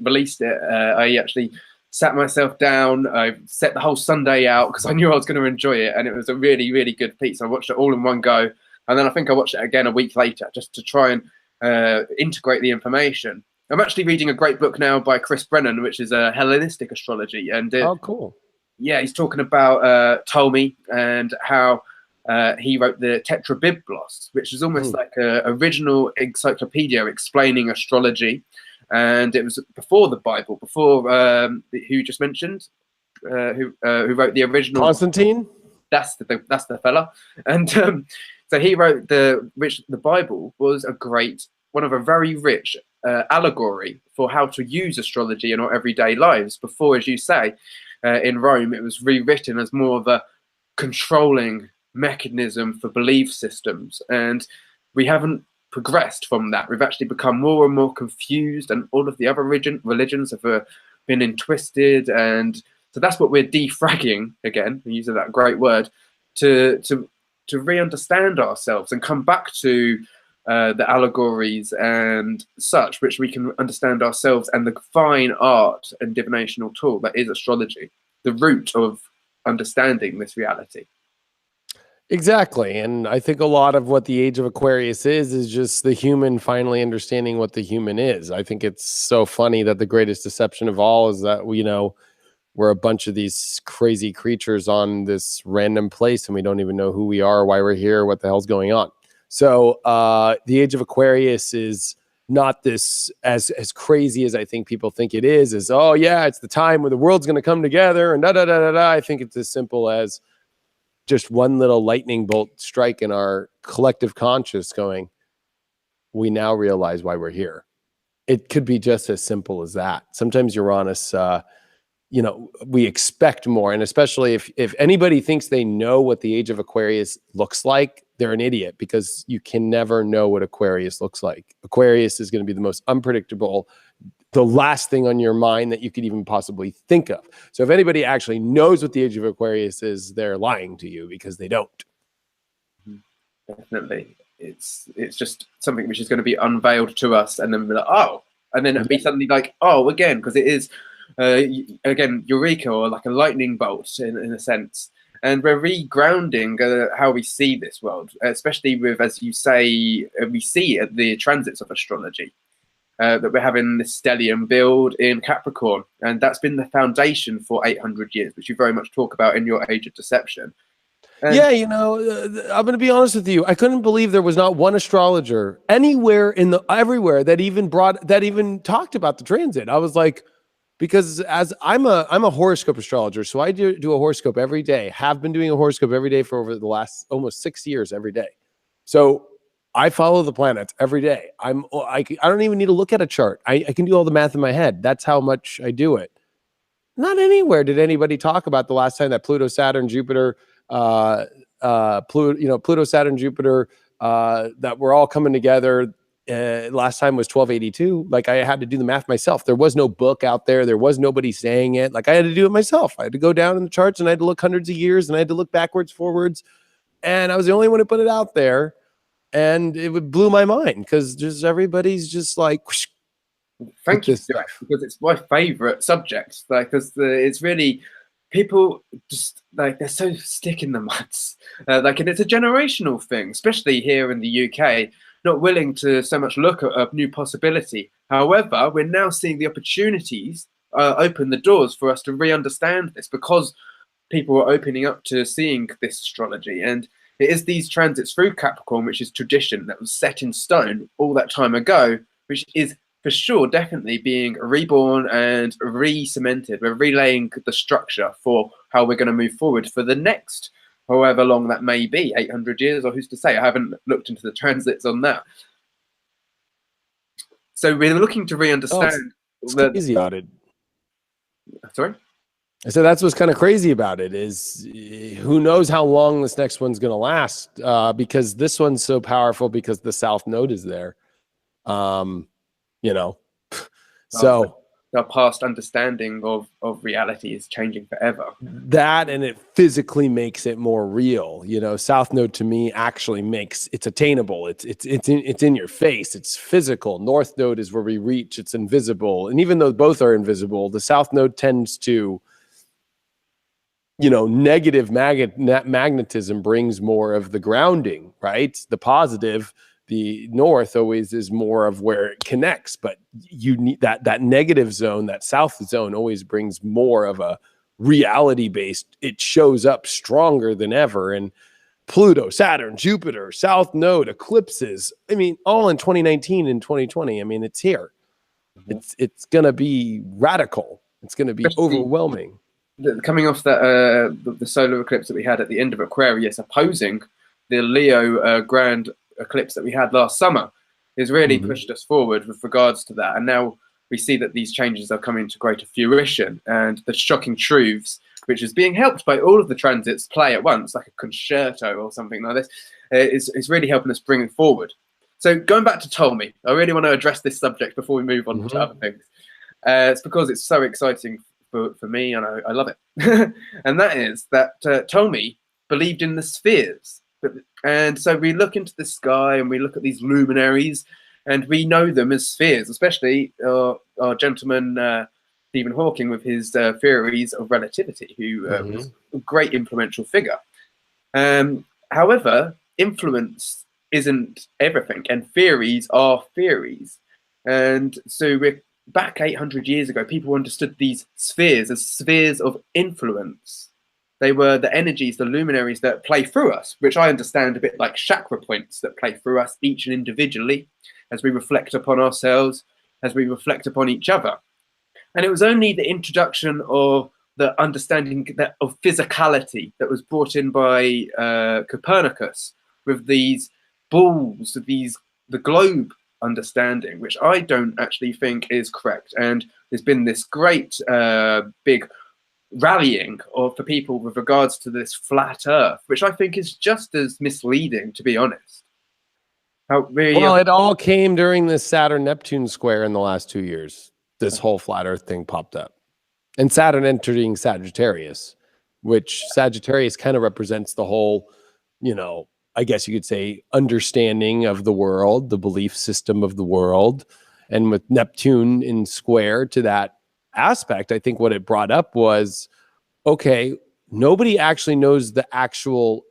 released it, I actually sat myself down. I set the whole Sunday out because I knew I was going to enjoy it, and it was a really, really good piece. I watched it all in one go, and then I think I watched it again a week later just to try and integrate the information. I'm actually reading a great book now by Chris Brennan, which is a Hellenistic astrology, and Oh, cool. yeah, he's talking about Ptolemy and how he wrote the Tetrabiblos, which is almost like an original encyclopedia explaining astrology. And it was before the Bible, before who you just mentioned, who wrote the original Constantine. That's the fella. And so he wrote the Bible was one of a very rich allegory for how to use astrology in our everyday lives. Before, as you say, in Rome, it was rewritten as more of a controlling mechanism for belief systems, and we haven't progressed from that. We've actually become more and more confused, and all of the other religions have been twisted, and so that's what we're defragging again, using that great word, to re-understand ourselves and come back to the allegories and such, which we can understand ourselves and the fine art and divinational tool that is astrology, the root of understanding this reality. Exactly. And I think a lot of what the age of Aquarius is just the human finally understanding what the human is. I think it's so funny that the greatest deception of all is that, we're a bunch of these crazy creatures on this random place and we don't even know who we are, why we're here, what the hell's going on. So the age of Aquarius is not this as crazy as I think people think it is, oh yeah, it's the time where the world's going to come together and da da da da da. I think it's as simple as just one little lightning bolt strike in our collective conscious going, we now realize why we're here. It could be just as simple as that. Sometimes Uranus, we expect more. And especially if anybody thinks they know what the age of Aquarius looks like, they're an idiot, because you can never know what Aquarius looks like. Aquarius is going to be the most unpredictable, the last thing on your mind that you could even possibly think of. So if anybody actually knows what the age of Aquarius is, they're lying to you because they don't. Definitely. It's just something which is going to be unveiled to us, and then be like, oh, and then it'll be suddenly like, oh, again, because it is, again, eureka, or like a lightning bolt in a sense. And we're regrounding how we see this world, especially with, as you say, we see at the transits of astrology. That we're having this stellium build in Capricorn, and that's been the foundation for 800 years, which you very much talk about in your Age of Deception. And yeah, I'm going to be honest with you. I couldn't believe there was not one astrologer anywhere everywhere that even talked about the transit. I was like, because as I'm a horoscope astrologer, so I do a horoscope every day. Have been doing a horoscope every day for over the last almost 6 years every day. So I follow the planets every day. I don't even need to look at a chart. I can do all the math in my head. That's how much I do it. Not anywhere did anybody talk about the last time that Pluto, Saturn, Jupiter, Pluto, Saturn, Jupiter, that we're all coming together. Last time was 1282. Like, I had to do the math myself. There was no book out there. There was nobody saying it. Like, I had to do it myself. I had to go down in the charts, and I had to look hundreds of years, and I had to look backwards, forwards. And I was the only one who put it out there. And it blew my mind, because just everybody's just like, whoosh, thank you, because it's my favorite subject. Like, because it's really, people just like, they're so stick in the muds. Like, and it's a generational thing, especially here in the UK, not willing to so much look at a new possibility. However, we're now seeing the opportunities open the doors for us to re-understand this, because people are opening up to seeing this astrology. And it is these transits through Capricorn, which is tradition that was set in stone all that time ago, which is for sure definitely being reborn and re-cemented. We're relaying the structure for how we're going to move forward for the next, however long that may be, 800 years, or who's to say? I haven't looked into the transits on that. So we're looking to re-understand. It's crazy about it. Sorry? I said that's what's kind of crazy about it, is who knows how long this next one's going to last, because this one's so powerful because the South Node is there. So our past understanding of reality is changing forever. That, and it physically makes it more real. You know, South Node to me actually makes it's attainable. It's in your face. It's physical. North Node is where we reach. It's invisible. And even though both are invisible, the South Node tends to, you know, negative magnetism brings more of the grounding, right? The positive, the north always is more of where it connects, but you need that negative zone, that south zone always brings more of a reality based. It shows up stronger than ever. And Pluto, Saturn, Jupiter, South Node, eclipses, I mean, all in 2019 and 2020. I mean, it's here. It's gonna be radical. It's gonna be Especially overwhelming. Coming off that the solar eclipse that we had at the end of Aquarius, opposing the Leo grand eclipse that we had last summer, has really pushed us forward with regards to that. And now we see that these changes are coming to greater fruition, and the shocking truths, which is being helped by all of the transits play at once, like a concerto or something like this, is really helping us bring it forward. So going back to Ptolemy, I really want to address this subject before we move on to other things. It's because it's so exciting for me, and I love it. And that is that Ptolemy believed in the spheres. And so we look into the sky and we look at these luminaries, and we know them as spheres, especially our gentleman Stephen Hawking with his theories of relativity, who was a great influential figure. However, influence isn't everything, and theories are theories. And so we're back 800 years ago, people understood these spheres as spheres of influence. They were the energies, the luminaries that play through us, which I understand a bit like chakra points that play through us each and individually as we reflect upon ourselves, as we reflect upon each other. And it was only the introduction of the understanding of physicality that was brought in by Copernicus with these balls, the globe understanding, which I don't actually think is correct. And there's been this great big rallying for people with regards to this flat earth, which I think is just as misleading, to be honest. Well, it all came during this Saturn-Neptune square in the last 2 years. This whole flat earth thing popped up. And Saturn entering Sagittarius, which Sagittarius kind of represents the whole, you know, I guess you could say, understanding of the world, the belief system of the world. And with Neptune in square to that aspect, I think what it brought up was, okay, nobody actually knows the actual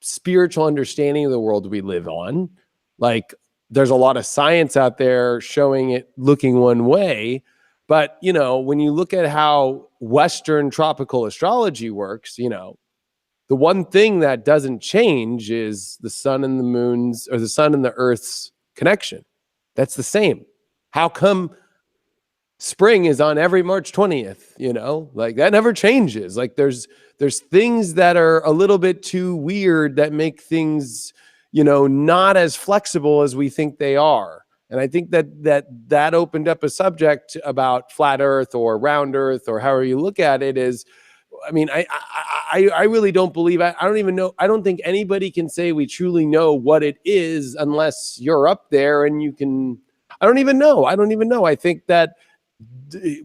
spiritual understanding of the world we live on. Like, there's a lot of science out there showing it looking one way. But, you know, when you look at how Western tropical astrology works, you know, the one thing that doesn't change is the sun and the moon's, or the sun and the earth's connection. That's the same. How come spring is on every March 20th? You know, like that never changes. Like there's things that are a little bit too weird that make things, you know, not as flexible as we think they are. And I think that opened up a subject about flat earth or round earth, or however you look at it. Is, I mean, I really don't believe, I don't even know, I don't think anybody can say we truly know what it is unless you're up there and you can, I don't even know. I think that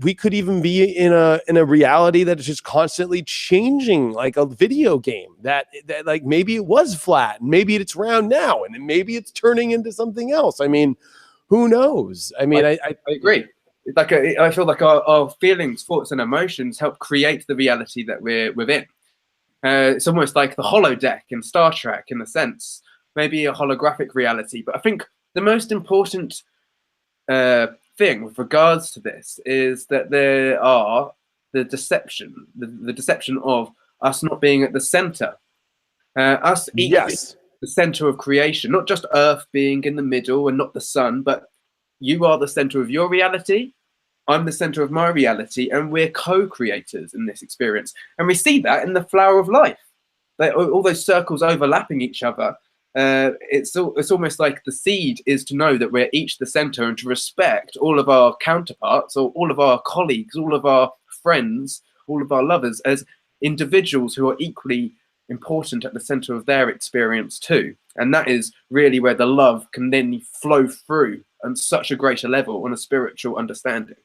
we could even be in a reality that is just constantly changing, like a video game that like maybe it was flat, and maybe it's round now, and maybe it's turning into something else. I mean, who knows? I mean, I agree. Like I feel like our feelings, thoughts, and emotions help create the reality that we're within. It's almost like the holodeck in Star Trek, in a sense, maybe a holographic reality. But I think the most important thing with regards to this is that there are the deception of us not being at the center, us equally the center of creation, not just Earth being in the middle and not the sun, but you are the center of your reality, I'm the center of my reality, and we're co-creators in this experience. And we see that in the flower of life. All those circles overlapping each other. It's almost like the seed is to know that we're each the center, and to respect all of our counterparts, or all of our colleagues, all of our friends, all of our lovers as individuals who are equally important at the center of their experience too. And that is really where the love can then flow through on such a greater level, on a spiritual understanding.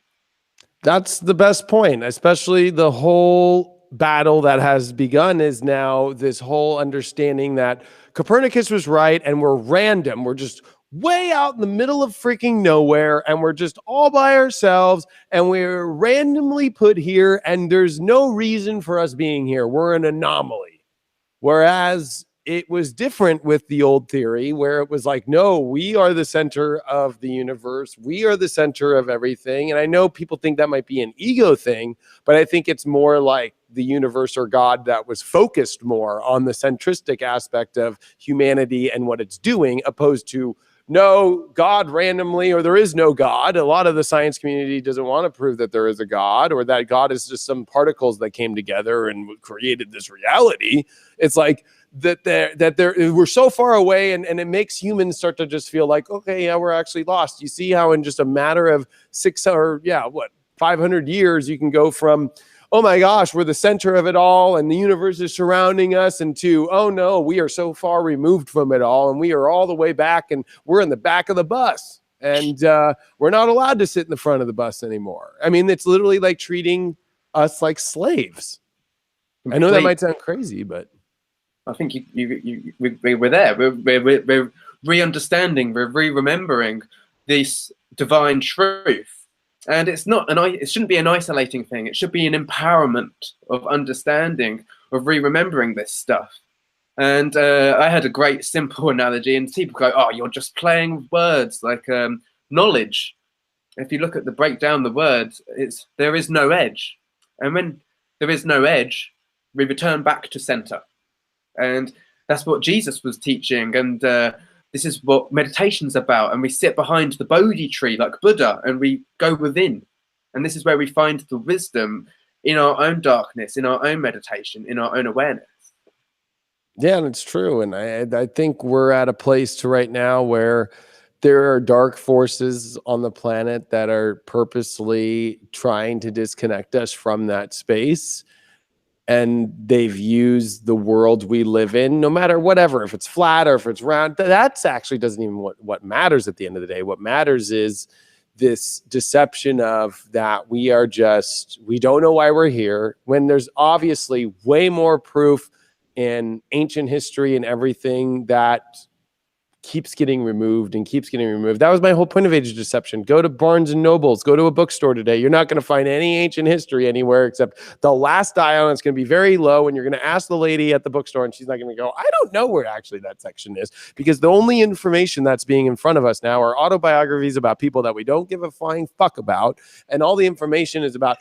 That's the best point, especially the whole battle that has begun is now this whole understanding that Copernicus was right and we're random. We're just way out in the middle of freaking nowhere and we're just all by ourselves and we're randomly put here and there's no reason for us being here. We're an anomaly. Whereas it was different with the old theory where it was like, no, we are the center of the universe. We are the center of everything. And I know people think that might be an ego thing, but I think it's more like the universe or God that was focused more on the centristic aspect of humanity and what it's doing, opposed to no God randomly, or there is no God. A lot of the science community doesn't want to prove that there is a God or that God is just some particles that came together and created this reality. It's like we're so far away, and it makes humans start to just feel like, okay, yeah, we're actually lost. You see how in just a matter of 500 years, you can go from, oh my gosh, we're the center of it all and the universe is surrounding us, and to, oh no, we are so far removed from it all and we are all the way back and we're in the back of the bus and we're not allowed to sit in the front of the bus anymore. I mean, it's literally like treating us like slaves. I know that might sound crazy, but I think we're there. We're re-understanding, we're re-remembering this divine truth. And it shouldn't be an isolating thing. It should be an empowerment of understanding, of re-remembering this stuff. And I had a great simple analogy, and people go, "Oh, you're just playing with words like knowledge." If you look at break down the words, there is no edge, and when there is no edge, we return back to center, and that's what Jesus was teaching, and this is what meditation's about. And we sit behind the Bodhi tree like Buddha and we go within. And this is where we find the wisdom in our own darkness, in our own meditation, in our own awareness. Yeah, and it's true. And I think we're at a place right now where there are dark forces on the planet that are purposely trying to disconnect us from that space. And they've used the world we live in, no matter whatever, if it's flat or if it's round, that's actually doesn't even what matters at the end of the day. What matters is this deception of that we don't know why we're here, when there's obviously way more proof in ancient history and everything that keeps getting removed and keeps getting removed. That was my whole point of age of deception. Go to Barnes and Nobles, go to a bookstore today. You're not going to find any ancient history anywhere except the last dial. It's going to be very low. And you're going to ask the lady at the bookstore and she's not going to go, I don't know where actually that section is, because the only information that's being in front of us now are autobiographies about people that we don't give a flying fuck about. And all the information is about,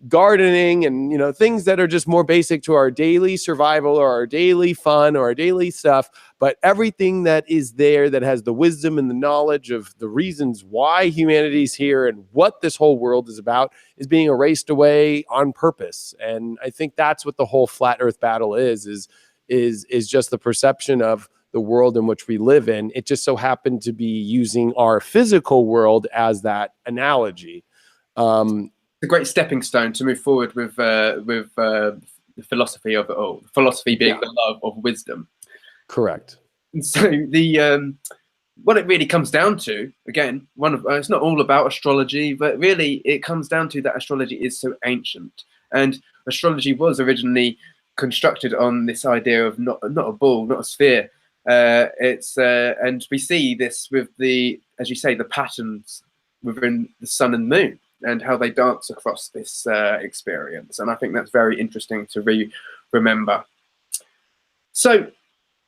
gardening and, things that are just more basic to our daily survival or our daily fun or our daily stuff. But everything that is there that has the wisdom and the knowledge of the reasons why humanity's here and what this whole world is about is being erased away on purpose. And I think that's what the whole flat earth battle is just the perception of the world in which we live in. It just so happened to be using our physical world as that analogy. A great stepping stone to move forward with the philosophy of it all. Philosophy being the love of wisdom. Correct. And so what it really comes down to, again, it's not all about astrology, but really it comes down to that astrology is so ancient, and astrology was originally constructed on this idea of not a ball, not a sphere. And we see this with as you say, the patterns within the sun and moon and how they dance across this experience. And I think that's very interesting to remember. So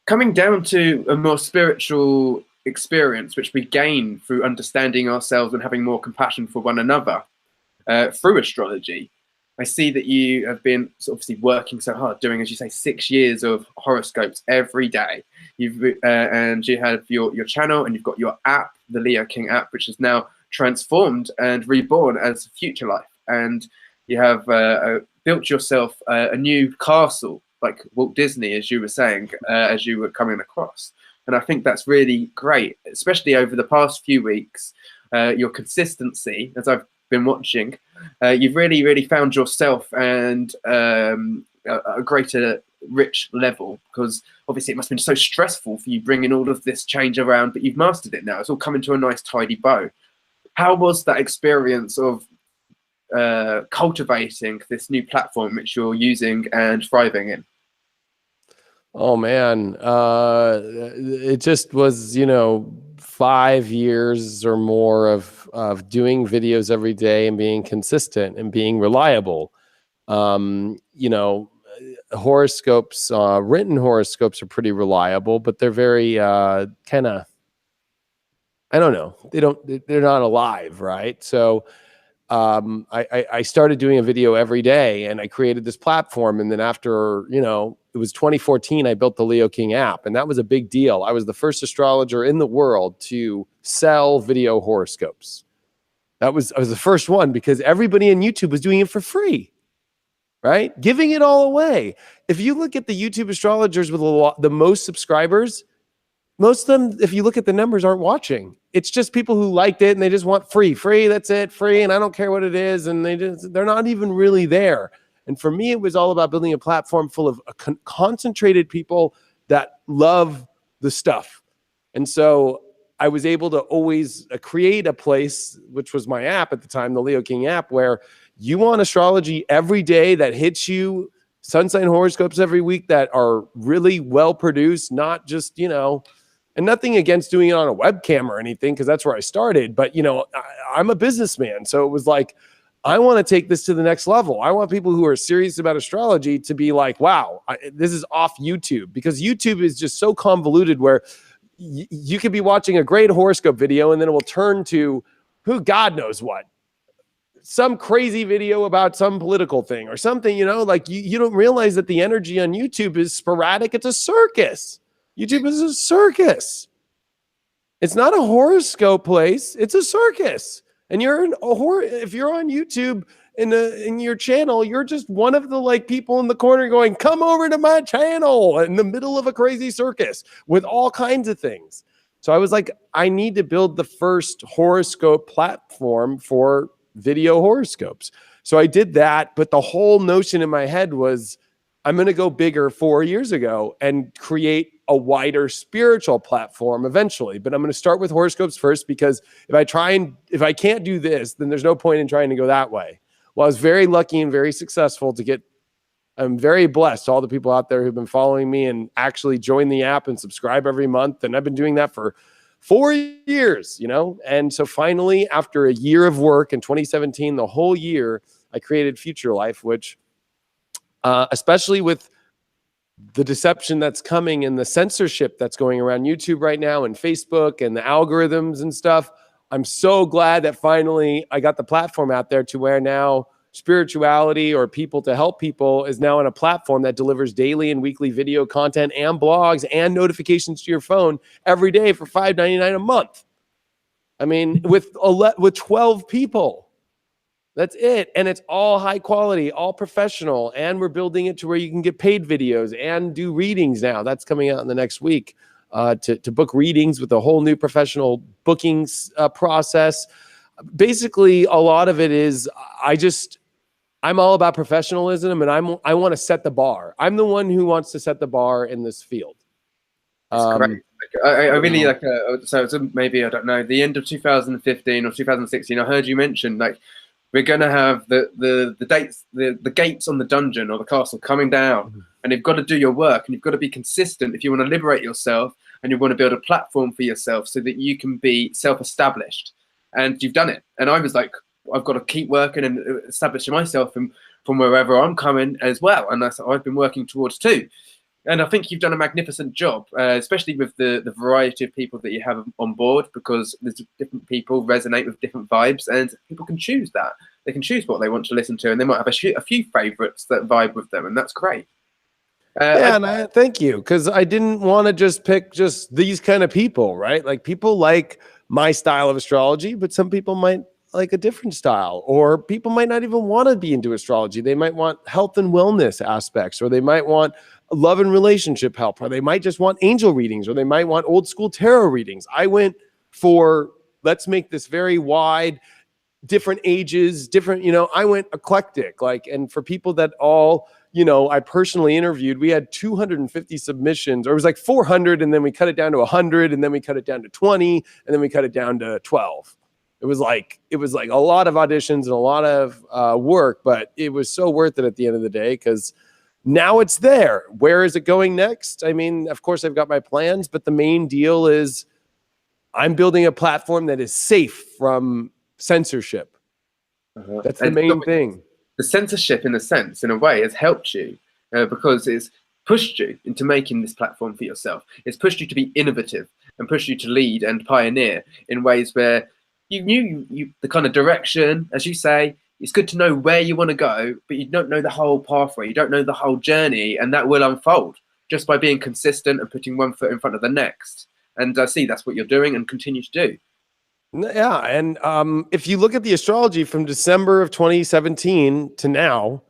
coming down to a more spiritual experience, which we gain through understanding ourselves and having more compassion for one another through astrology, I see that you have been obviously working so hard, doing, as you say, 6 years of horoscopes every day. And you have your channel, and you've got your app, the Leo King app, which is now transformed and reborn as Future Life. And you have built yourself a new castle, like Walt Disney, as you were saying, as you were coming across. And I think that's really great, especially over the past few weeks. Your consistency, as I've been watching, you've really found yourself and a greater rich level, because obviously it must have been so stressful for you bringing all of this change around, but you've mastered it now. It's all coming to a nice tidy bow. How was that experience of cultivating this new platform which you're using and thriving in? Oh man, it just was, 5 years or more of doing videos every day and being consistent and being reliable. You know, horoscopes, written horoscopes are pretty reliable, but they're very kind of, I don't know, they're not alive, right? So I started doing a video every day, and I created this platform. And then after, it was 2014, I built the Leo King app, and that was a big deal. I was the first astrologer in the world to sell video horoscopes. I was the first one, because everybody on YouTube was doing it for free, right? Giving it all away. If you look at the YouTube astrologers with the most subscribers, most of them, if you look at the numbers, aren't watching. It's just people who liked it and they just want free, that's it, free, and I don't care what it is, and they're not even really there. And for me, it was all about building a platform full of concentrated people that love the stuff. And so I was able to always create a place, which was my app at the time, the Leo King app, where you want astrology every day that hits you, sun sign horoscopes every week that are really well produced, not just, and nothing against doing it on a webcam or anything, because that's where I started. But, I'm a businessman. So it was like, I want to take this to the next level. I want people who are serious about astrology to be like, wow, this is off YouTube, because YouTube is just so convoluted where you could be watching a great horoscope video and then it will turn to who God knows what. Some crazy video about some political thing or something, like you don't realize that the energy on YouTube is sporadic. It's a circus. YouTube is a circus. It's not a horoscope place. It's a circus. And if you're on YouTube in your channel, you're just one of the people in the corner going, come over to my channel, in the middle of a crazy circus with all kinds of things. So I was like, I need to build the first horoscope platform for video horoscopes. So I did that, but the whole notion in my head was, I'm going to go bigger 4 years ago and create a wider spiritual platform eventually. But I'm going to start with horoscopes first, because if I can't do this, then there's no point in trying to go that way. Well, I was very lucky and very successful I'm very blessed, all the people out there who've been following me and actually join the app and subscribe every month. And I've been doing that for 4 years, And so finally, after a year of work in 2017, the whole year, I created Future Life, which, especially with the deception that's coming and the censorship that's going around YouTube right now and Facebook and the algorithms and stuff, I'm so glad that finally I got the platform out there to where now spirituality or people to help people is now on a platform that delivers daily and weekly video content and blogs and notifications to your phone every day for $5.99 a month. I mean, with 12 people. That's it. And it's all high quality, all professional. And we're building it to where you can get paid videos and do readings now. That's coming out in the next week, to book readings with a whole new professional bookings process. Basically, a lot of it is I'm all about professionalism, and I want to set the bar. I'm the one who wants to set the bar in this field. That's great. I really so maybe, I don't know, the end of 2015 or 2016, I heard you mention we're going to have the gates on the dungeon or the castle coming down, and you've got to do your work, and you've got to be consistent if you want to liberate yourself, and you want to build a platform for yourself so that you can be self-established. And you've done it. And I was like, I've got to keep working and establishing myself from wherever I'm coming as well. And that's what I've been working towards too. And I think you've done a magnificent job, especially with the variety of people that you have on board, because there's different people resonate with different vibes, and people can choose that. They can choose what they want to listen to, and they might have a few favorites that vibe with them, and that's great. And thank you, because I didn't want to just pick just these kind of people, right? Like, people like my style of astrology, but some people might like a different style, or people might not even want to be into astrology. They might want health and wellness aspects, or they might want love and relationship help, or they might just want angel readings, or they might want old school tarot readings. I went for, let's make this very wide, different ages, different, I went eclectic, and for people that all, I personally interviewed, we had 250 submissions, or it was like 400, and then we cut it down to 100, and then we cut it down to 20, and then we cut it down to 12. It was like a lot of auditions and a lot of work, but it was so worth it at the end of the day because now it's there. Where is it going next? I mean, of course, I've got my plans, but the main deal is I'm building a platform that is safe from censorship. That's the main thing. The censorship, in a sense, in a way, has helped you because it's pushed you into making this platform for yourself. It's pushed you to be innovative and pushed you to lead and pioneer in ways where you knew the kind of direction, as you say. It's good to know where you want to go, but you don't know the whole pathway. You don't know the whole journey, and that will unfold just by being consistent and putting one foot in front of the next. And I see that's what you're doing and continue to do. Yeah, and if you look at the astrology from December of 2017 to now,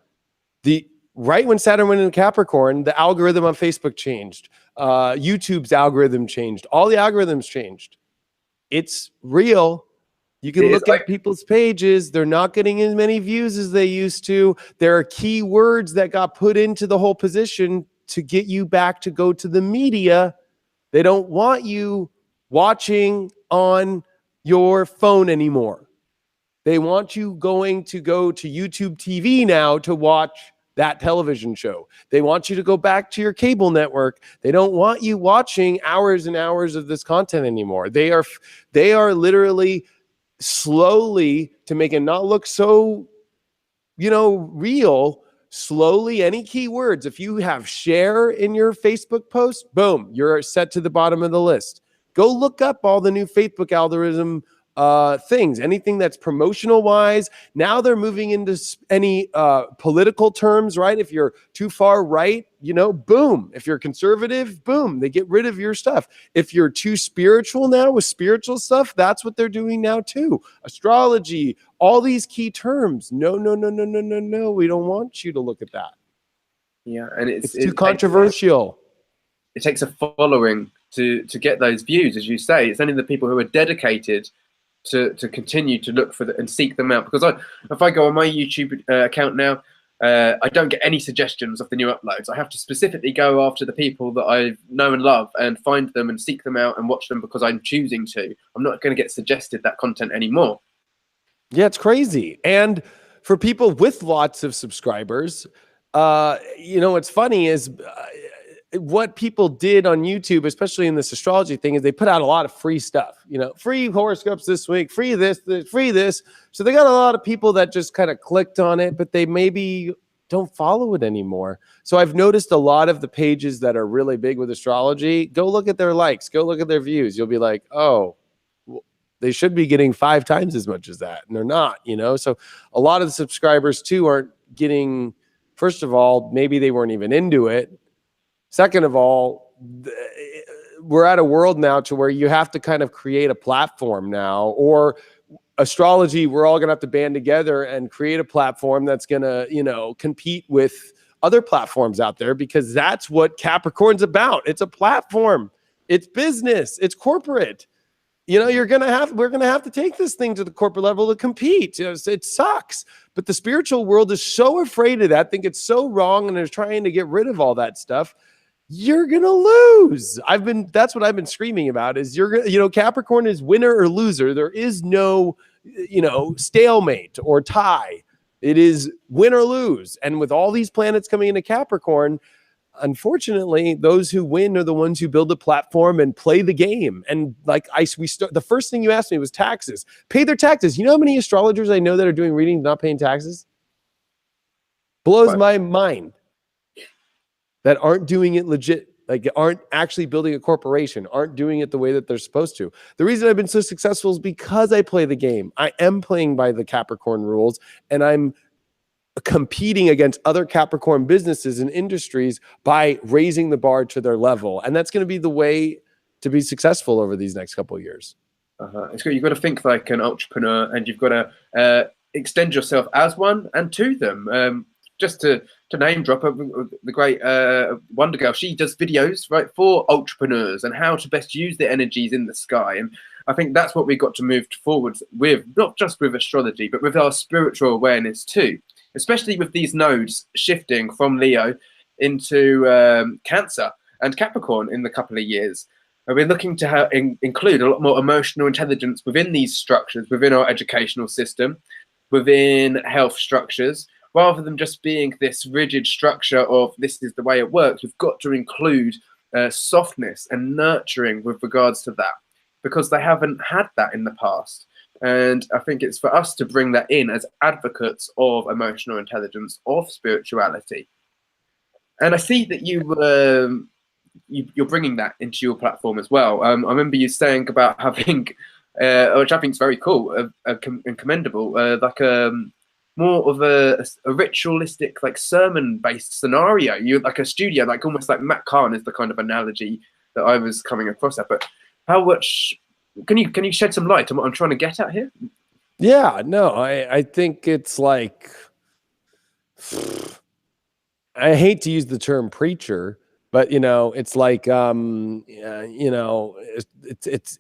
right when Saturn went into Capricorn, the algorithm on Facebook changed. YouTube's algorithm changed. All the algorithms changed. It's real. You can look at people's pages. They're not getting as many views as they used to. There are key words that got put into the whole position to get you back to go to the media. They don't want you watching on your phone anymore. They want you going to go to YouTube TV now to watch that television show. They want you to go back to your cable network. They don't want you watching hours and hours of this content anymore. They are literally slowly, to make it not look so, real, slowly, any keywords, if you have share in your Facebook post, boom, you're set to the bottom of the list. Go look up all the new Facebook algorithm things, anything that's promotional wise. Now they're moving into any political terms, right? If you're too far right, boom. If you're conservative, boom, they get rid of your stuff. If you're too spiritual now with spiritual stuff, that's what they're doing now too. Astrology, all these key terms. No. We don't want you to look at that. Yeah, and it's too controversial. It takes a following to get those views, as you say. It's only the people who are dedicated to continue to look for and seek them out. Because if I go on my YouTube account now, I don't get any suggestions of the new uploads. I have to specifically go after the people that I know and love and find them and seek them out and watch them because I'm choosing to. I'm not going to get suggested that content anymore. Yeah, it's crazy. And for people with lots of subscribers, what's funny is what people did on YouTube, especially in this astrology thing, is they put out a lot of free stuff, free horoscopes this week, free this, free this. So they got a lot of people that just kind of clicked on it, but they maybe don't follow it anymore. So I've noticed a lot of the pages that are really big with astrology, go look at their likes, go look at their views. You'll be like, oh, they should be getting 5 times as much as that. And they're not, So a lot of the subscribers too aren't getting, first of all, maybe they weren't even into it. Second of all, we're at a world now to where you have to kind of create a platform now, or astrology, we're all going to have to band together and create a platform that's going to, compete with other platforms out there, because that's what Capricorn's about. It's a platform. It's business. It's corporate. We're going to have to take this thing to the corporate level to compete. It sucks. But the spiritual world is so afraid of that, think it's so wrong, and they're trying to get rid of all that stuff. You're going to lose. That's what I've been screaming about is Capricorn is winner or loser. There is no, stalemate or tie. It is win or lose. And with all these planets coming into Capricorn, unfortunately, those who win are the ones who build a platform and play the game. And the first thing you asked me was taxes. Pay their taxes. You know how many astrologers I know that are doing readings not paying taxes? Blows my mind. That aren't doing it legit, like aren't actually building a corporation, aren't doing it the way that they're supposed to. The reason I've been so successful is because I play the game. I am playing by the Capricorn rules, and I'm competing against other Capricorn businesses and industries by raising the bar to their level. And that's going to be the way to be successful over these next couple of years. It's good. You've got to think like an entrepreneur, and you've got to extend yourself as one and to them. Just to name drop the great Wonder Girl, she does videos right for entrepreneurs and how to best use the energies in the sky. And I think that's what we've got to move forward with, not just with astrology, but with our spiritual awareness too, especially with these nodes shifting from Leo into Cancer and Capricorn in the couple of years. And we're looking to include a lot more emotional intelligence within these structures, within our educational system, within health structures, rather than just being this rigid structure of this is the way it works. We've got to include softness and nurturing with regards to that, because they haven't had that in the past. And I think it's for us to bring that in as advocates of emotional intelligence, of spirituality. And I see that you're bringing that into your platform as well. I remember you saying about having, which I think is very cool and commendable, like more of a ritualistic, like sermon-based scenario. You like a studio, like almost like Matt Kahn is the kind of analogy that I was coming across at. But how much can you shed some light on what I'm trying to get at here? Yeah, no, I think it's like, I hate to use the term preacher, but it's like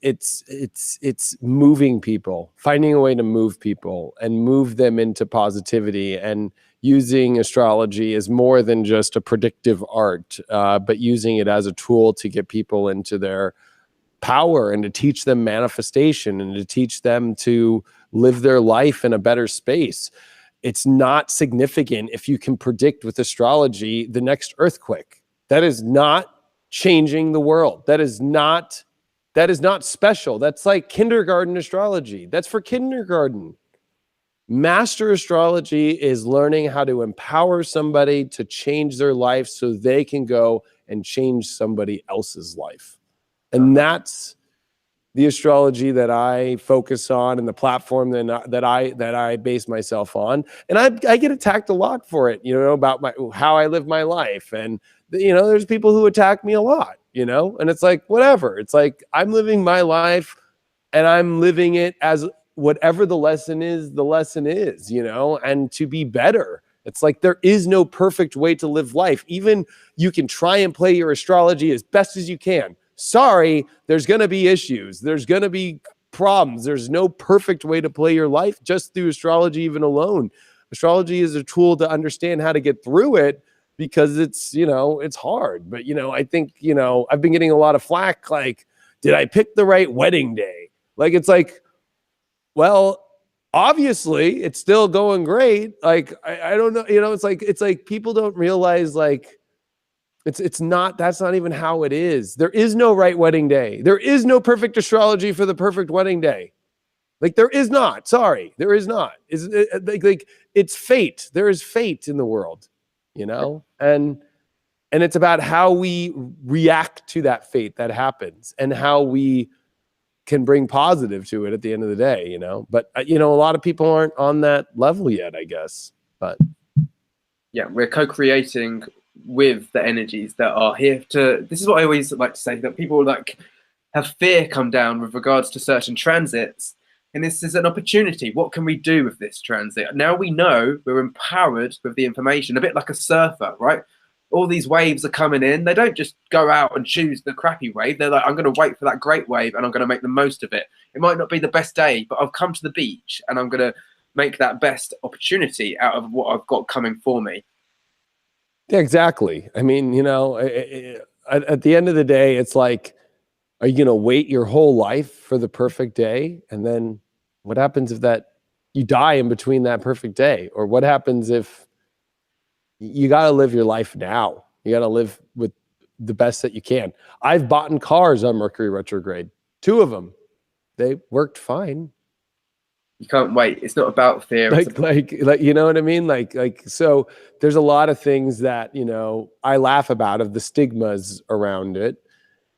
it's moving people, finding a way to move people and move them into positivity, and using astrology as more than just a predictive art, but using it as a tool to get people into their power and to teach them manifestation and to teach them to live their life in a better space. It's not significant if you can predict with astrology the next earthquake. That is not changing the world. That is not special. That's like kindergarten astrology. That's for kindergarten. Master astrology is learning how to empower somebody to change their life so they can go and change somebody else's life. And that's the astrology that I focus on and the platform that I base myself on. And I get attacked a lot for it, about how I live my life. And, there's people who attack me a lot, and it's like, whatever. It's like, I'm living my life and I'm living it as whatever the lesson is, and to be better. It's like, there is no perfect way to live life. Even you can try and play your astrology as best as you can. Sorry, there's going to be issues. There's going to be problems. There's no perfect way to play your life just through astrology even alone. Astrology is a tool to understand how to get through it, because it's, it's hard. But, I think, I've been getting a lot of flack. Like, did I pick the right wedding day? Like, it's like, well, obviously it's still going great. Like, I don't know, it's like people don't realize, like, it's not, that's not even how it is. There is no right wedding day. There is no perfect astrology for the perfect wedding day. Like, there is not. Sorry, there is not. Like it's fate. There is fate in the world, and it's about how we react to that fate that happens and how we can bring positive to it at the end of the day, But a lot of people aren't on that level yet, I guess. But yeah, we're co-creating with the energies that are here to, this is what I always like to say, that people like have fear come down with regards to certain transits, and this is an opportunity. What can we do with this transit? Now we know, we're empowered with the information, a bit like a surfer, right? All these waves are coming in. They don't just go out and choose the crappy wave. They're like, I'm going to wait for that great wave and I'm going to make the most of it. It might not be the best day, but I've come to the beach and I'm going to make that best opportunity out of what I've got coming for me. Yeah, exactly. I mean, at the end of the day, it's like, are you going to wait your whole life for the perfect day? And then what happens if you die in between that perfect day? Or what happens if you got to live your life now? You got to live with the best that you can. I've bought in cars on Mercury retrograde, 2 of them. They worked fine. You can't wait. It's not about fear. Like, you know what I mean? Like, so there's a lot of things that, I laugh about, of the stigmas around it.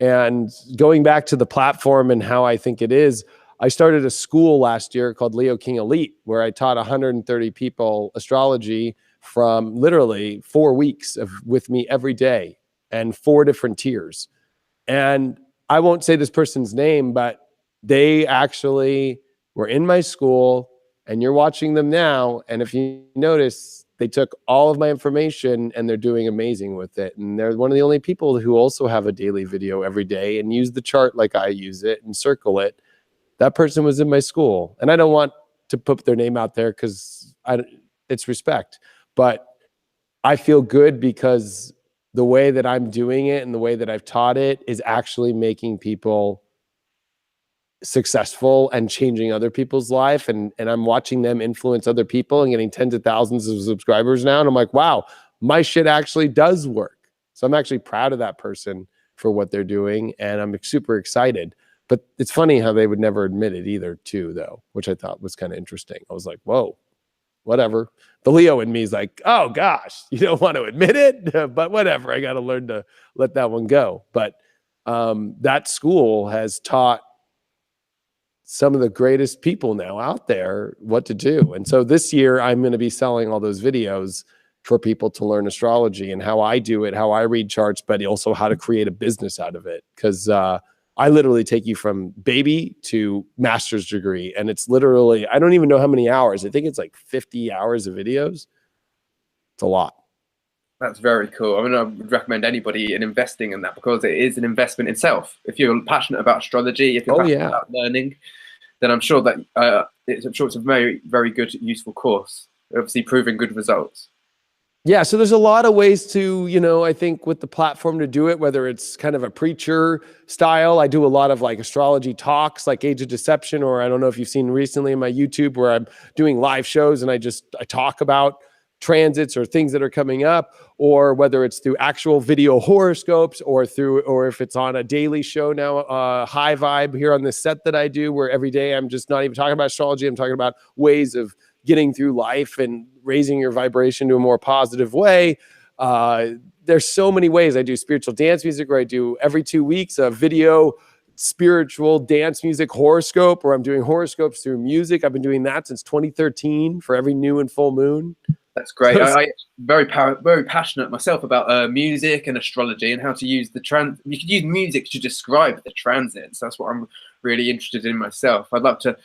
And going back to the platform and how I think it is, I started a school last year called Leo King Elite, where I taught 130 people astrology from literally 4 weeks with me every day, and 4 different tiers. And I won't say this person's name, but they actually were in my school, and you're watching them now. And if you notice, they took all of my information and they're doing amazing with it. And they're one of the only people who also have a daily video every day and use the chart like I use it and circle it. That person was in my school. And I don't want to put their name out there because it's respect. But I feel good because the way that I'm doing it and the way that I've taught it is actually making people successful and changing other people's life. And I'm watching them influence other people and getting tens of thousands of subscribers now. And I'm like, wow, my shit actually does work. So I'm actually proud of that person for what they're doing. And I'm super excited. But it's funny how they would never admit it either, too, though, which I thought was kind of interesting. I was like, whoa, whatever. The Leo in me is like, oh, gosh, you don't want to admit it, but whatever. I got to learn to let that one go. But that school has taught some of the greatest people now out there what to do. And so this year, I'm going to be selling all those videos for people to learn astrology and how I do it, how I read charts, but also how to create a business out of it. Because I literally take you from baby to master's degree. And it's literally, I don't even know how many hours. I think it's like 50 hours of videos. It's a lot. That's very cool. I mean, I would recommend anybody in investing in that because it is an investment itself. If you're passionate about astrology, if you're passionate about learning, then I'm sure that it's a very, very good, useful course. Obviously, proving good results. Yeah, so there's a lot of ways to, I think with the platform to do it, whether it's kind of a preacher style. I do a lot of like astrology talks, like Age of Deception, or I don't know if you've seen recently in my YouTube where I'm doing live shows and I talk about transits or things that are coming up, or whether it's through actual video horoscopes or if it's on a daily show now, High Vibe here on this set that I do, where every day I'm just not even talking about astrology. I'm talking about ways of getting through life and raising your vibration to a more positive way. There's so many ways. I do spiritual dance music where I do every 2 weeks a video spiritual dance music horoscope, where I'm doing horoscopes through music. I've been doing that since 2013 for every new and full moon. That's great. I'm very passionate myself about music and astrology and how to use You could use music to describe the transits. That's what I'm really interested in myself. I'd love to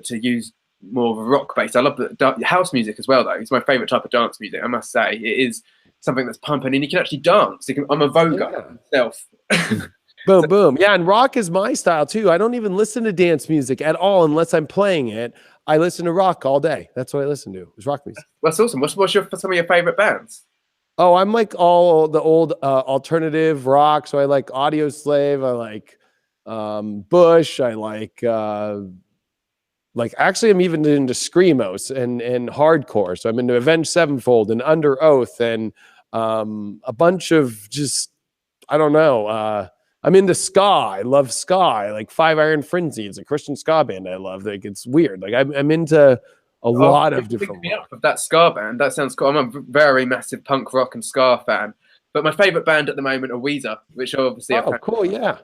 use more of a rock base. I love the house music as well, though. It's my favorite type of dance music. I must say, it is something that's pumping, and you can actually dance. I'm a voguer myself. Boom, boom. Yeah, and rock is my style too. I don't even listen to dance music at all unless I'm playing it. I listen to rock all day. That's what I listen to, is rock music. That's awesome. What's some of your favorite bands? Oh, I'm like all the old alternative rock. So I like Audio Slave. I like Bush. I like actually I'm even into screamos and hardcore. So I'm into Avenged Sevenfold and Under Oath and a bunch of just, I don't know. I'm into ska. I love ska. I like Five Iron Frenzy. It's a Christian ska band I love. Like, it's weird. Like, I'm into a lot of different rock. Of that ska band. That sounds cool. I'm a very massive punk rock and ska fan. But my favorite band at the moment are Weezer, which obviously cool, yeah.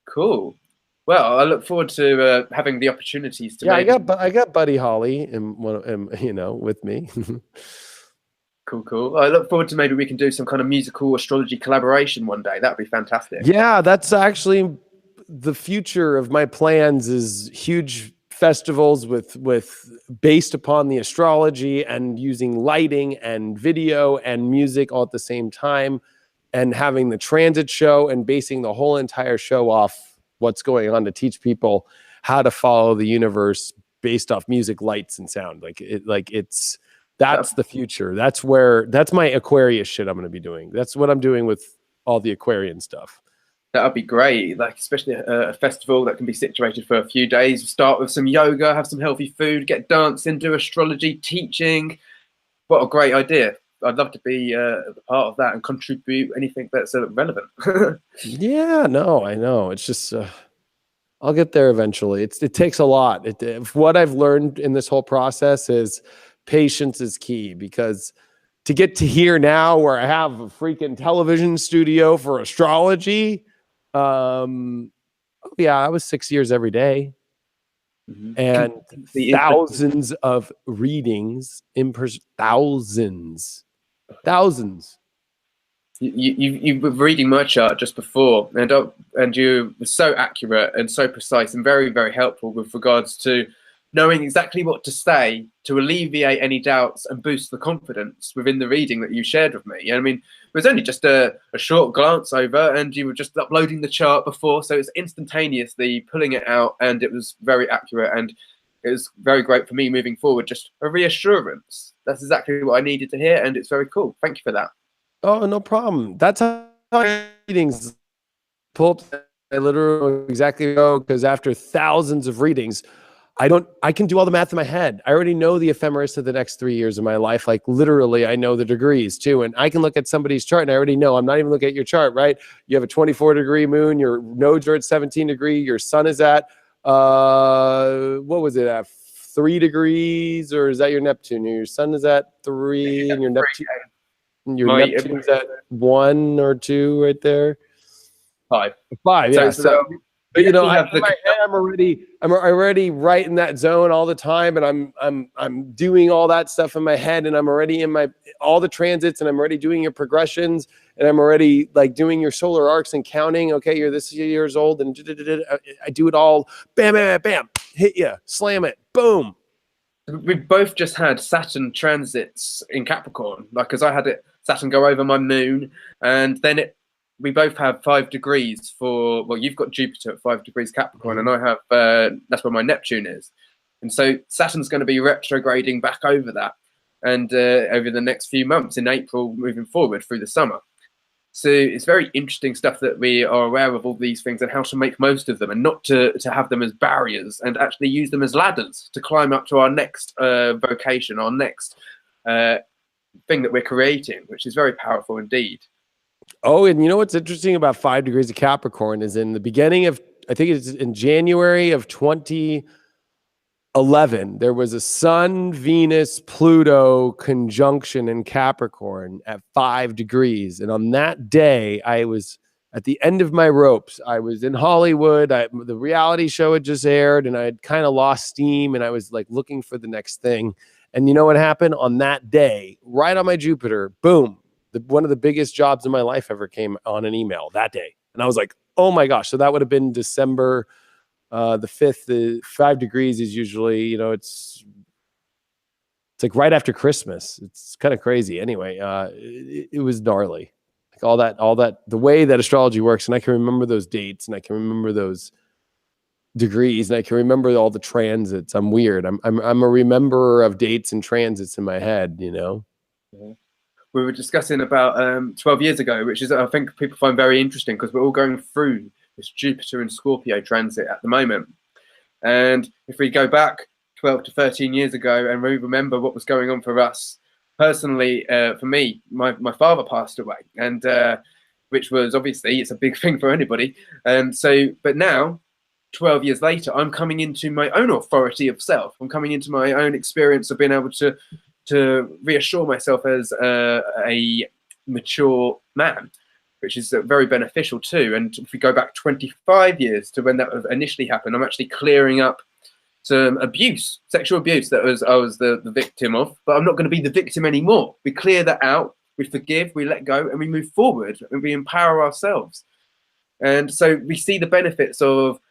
Cool. Well, I look forward to having the opportunities to. Yeah, I got Buddy Holly with me. Cool. I look forward to maybe we can do some kind of musical astrology collaboration one day. That'd be fantastic. Yeah, that's actually the future of my plans, is huge festivals with based upon the astrology and using lighting and video and music all at the same time, and having the transit show and basing the whole entire show off what's going on to teach people how to follow the universe based off music, lights, and sound. That's the future. That's my Aquarius shit I'm going to be doing. That's what I'm doing with all the Aquarian stuff. That would be great. Like, especially a festival that can be situated for a few days. Start with some yoga, have some healthy food, get dancing, do astrology, teaching. What a great idea. I'd love to be a part of that and contribute anything that's relevant. Yeah, no, I know. It's just, I'll get there eventually. It takes a lot. What I've learned in this whole process is patience is key, because to get to here now where I have a freaking television studio for astrology, I was 6 years every day, and thousands of readings in person, thousands. You were reading my chart just before, and you were so accurate and so precise and very, very helpful with regards to knowing exactly what to say to alleviate any doubts and boost the confidence within the reading that you shared with me. I mean, it was only just a short glance over, and you were just uploading the chart before, so it's instantaneously pulling it out, and it was very accurate, and it was very great for me moving forward. Just a reassurance. That's exactly what I needed to hear, and it's very cool. Thank you for that. Oh, no problem. That's how readings pull up. I literally exactly know, because after thousands of readings, I can do all the math in my head. I already know the ephemeris of the next 3 years of my life. Like literally, I know the degrees too. And I can look at somebody's chart and I already know. I'm not even looking at your chart, right? You have a 24-degree moon, your nodes are at 17 degree, your sun is at, what was it, at 3 degrees, or is that your Neptune? Your sun is at 3 and your Neptune's at 1 or 2 right there. 5. 5, yeah. So, but you know, I'm already right in that zone all the time, and I'm doing all that stuff in my head, and I'm already in all the transits, and I'm already doing your progressions, and I'm already like doing your solar arcs and counting. Okay, you're this years old, and I do it all. Bam, bam, bam, hit you, slam it, boom. We've both just had Saturn transits in Capricorn, like, because I had Saturn go over my moon, and then we both have 5 degrees for, well, you've got Jupiter at 5 degrees Capricorn, and I have, that's where my Neptune is. And so Saturn's going to be retrograding back over that, and over the next few months in April, moving forward through the summer. So it's very interesting stuff that we are aware of all these things and how to make most of them, and not to have them as barriers, and actually use them as ladders to climb up to our next vocation, our next thing that we're creating, which is very powerful indeed. Oh, and you know what's interesting about 5 degrees of Capricorn is in the beginning of, I think it's in January of 2011, there was a Sun, Venus, Pluto conjunction in Capricorn at 5 degrees. And on that day, I was at the end of my ropes. I was in Hollywood. The reality show had just aired, and I had kind of lost steam, and I was like looking for the next thing. And you know what happened on that day? Right on my Jupiter, boom. One of the biggest jobs in my life ever came on an email that day. And I was like, oh my gosh. So that would have been December the 5th. The 5 degrees is usually, you know, it's like right after Christmas. It's kind of crazy. Anyway, it was gnarly. Like all that, the way that astrology works. And I can remember those dates, and I can remember those degrees, and I can remember all the transits. I'm weird. I'm a rememberer of dates and transits in my head, you know? Yeah. We were discussing about 12 years ago, which is, I think people find very interesting, because we're all going through this Jupiter and Scorpio transit at the moment. And if we go back 12 to 13 years ago and we remember what was going on for us personally, for me, my father passed away, and which was obviously, it's a big thing for anybody. And so, but now 12 years later, I'm coming into my own authority of self. I'm coming into my own experience of being able to reassure myself as a mature man, which is very beneficial too. And if we go back 25 years to when that initially happened, I'm actually clearing up some abuse, sexual abuse that I was the victim of, but I'm not going to be the victim anymore. We clear that out, we forgive, we let go, and we move forward, and we empower ourselves. And so we see the benefits of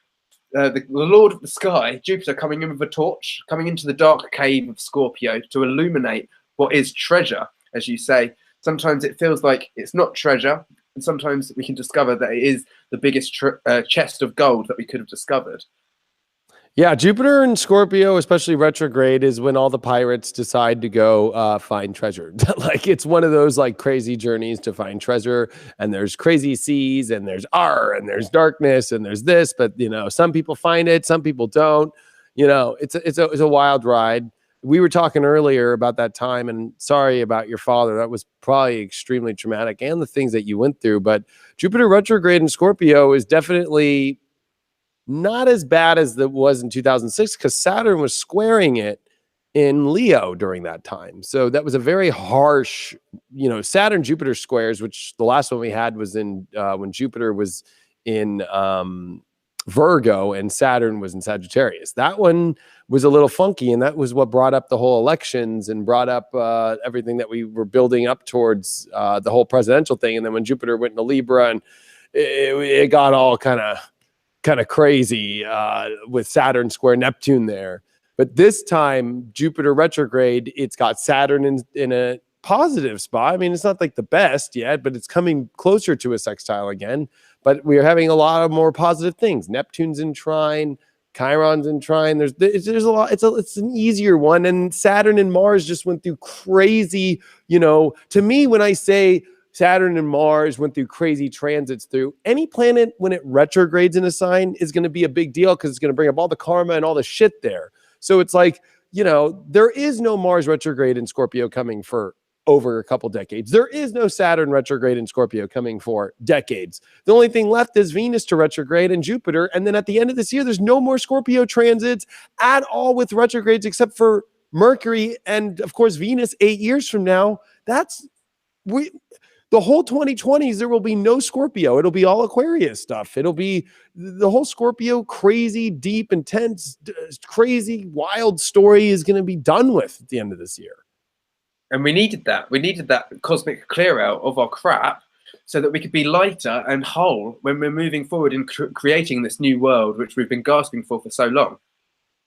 the Lord of the Sky, Jupiter, coming in with a torch, coming into the dark cave of Scorpio to illuminate what is treasure, as you say. Sometimes it feels like it's not treasure, and sometimes we can discover that it is the biggest chest of gold that we could have discovered. Yeah, Jupiter and Scorpio, especially retrograde, is when all the pirates decide to go find treasure. Like, it's one of those like crazy journeys to find treasure, and there's crazy seas, and there's and there's darkness, and there's this. But you know, some people find it, some people don't. You know, it's a wild ride. We were talking earlier about that time, and sorry about your father. That was probably extremely traumatic, and the things that you went through. But Jupiter retrograde in Scorpio is definitely not as bad as it was in 2006, because Saturn was squaring it in Leo during that time. So that was a very harsh, you know, Saturn Jupiter squares, which the last one we had was in when Jupiter was in Virgo and Saturn was in Sagittarius. That one was a little funky, and that was what brought up the whole elections and brought up everything that we were building up towards the whole presidential thing. And then when Jupiter went into Libra, and it got all kind of crazy with Saturn square Neptune there. But this time, Jupiter retrograde, it's got Saturn in a positive spot. I mean, it's not like the best yet, but it's coming closer to a sextile again. But we're having a lot of more positive things. Neptune's in trine, Chiron's in trine. There's a lot. It's an easier one. And Saturn and Mars just went through crazy, you know, to me, when I say Saturn and Mars went through crazy transits through. Any planet, when it retrogrades in a sign, is going to be a big deal because it's going to bring up all the karma and all the shit there. So it's like, you know, there is no Mars retrograde in Scorpio coming for over a couple decades. There is no Saturn retrograde in Scorpio coming for decades. The only thing left is Venus to retrograde and Jupiter. And then at the end of this year, there's no more Scorpio transits at all with retrogrades except for Mercury and, of course, Venus 8 years from now. The whole 2020s, there will be no Scorpio. It'll be all Aquarius stuff. It'll be the whole Scorpio crazy, deep, intense, crazy, wild story is going to be done with at the end of this year. And we needed that. We needed that cosmic clear out of our crap so that we could be lighter and whole when we're moving forward in creating this new world, which we've been gasping for so long.